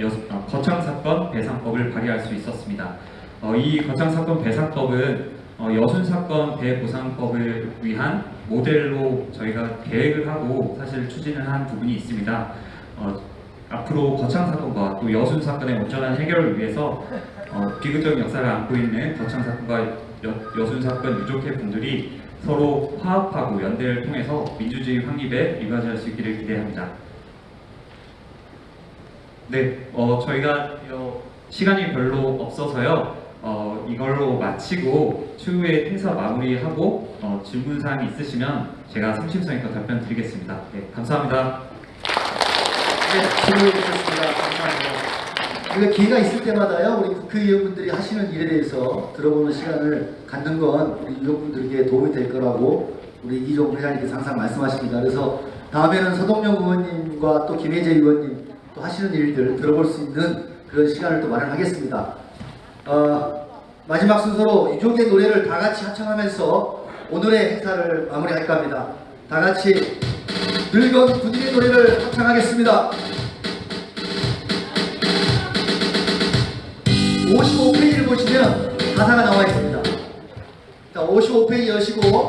거창사건 배상법을 발의할 수 있었습니다. 이 거창사건 배상법은 여순사건 배보상법을 위한 모델로 저희가 계획을 하고 사실 추진을 한 부분이 있습니다. 앞으로 거창사건과 또 여순사건의 온전한 해결을 위해서 비극적인 역사를 안고 있는 거창사건과 여순사건 유족회 분들이 서로 화합하고 연대를 통해서 민주주의 확립에 이바지할 수 있기를 기대합니다. 네, 저희가 시간이 별로 없어서요. 이걸로 마치고 추후에 행사 마무리하고 질문사항이 있으시면 제가 성심성의껏 답변 드리겠습니다. 네, 감사합니다. 네, 질문해 주셨습니다. 감사합니다. 우리가 기회가 있을 때마다요, 우리 국회의원분들이 하시는 일에 대해서 들어보는 시간을 갖는 건 우리 유족분들에게 도움이 될 거라고 우리 이종훈 회장님께서 항상 말씀하십니다. 그래서 다음에는 서동영 의원님과 또 김혜재 의원님 또 하시는 일들 들어볼 수 있는 그런 시간을 또 마련하겠습니다. 마지막 순서로 유족의 노래를 다 같이 합창하면서 오늘의 행사를 마무리할까 합니다. 다 같이 늙은 군인의 노래를 합창하겠습니다. 55페이지를 보시면 가사가 나와 있습니다. 자, 55페이지 여시고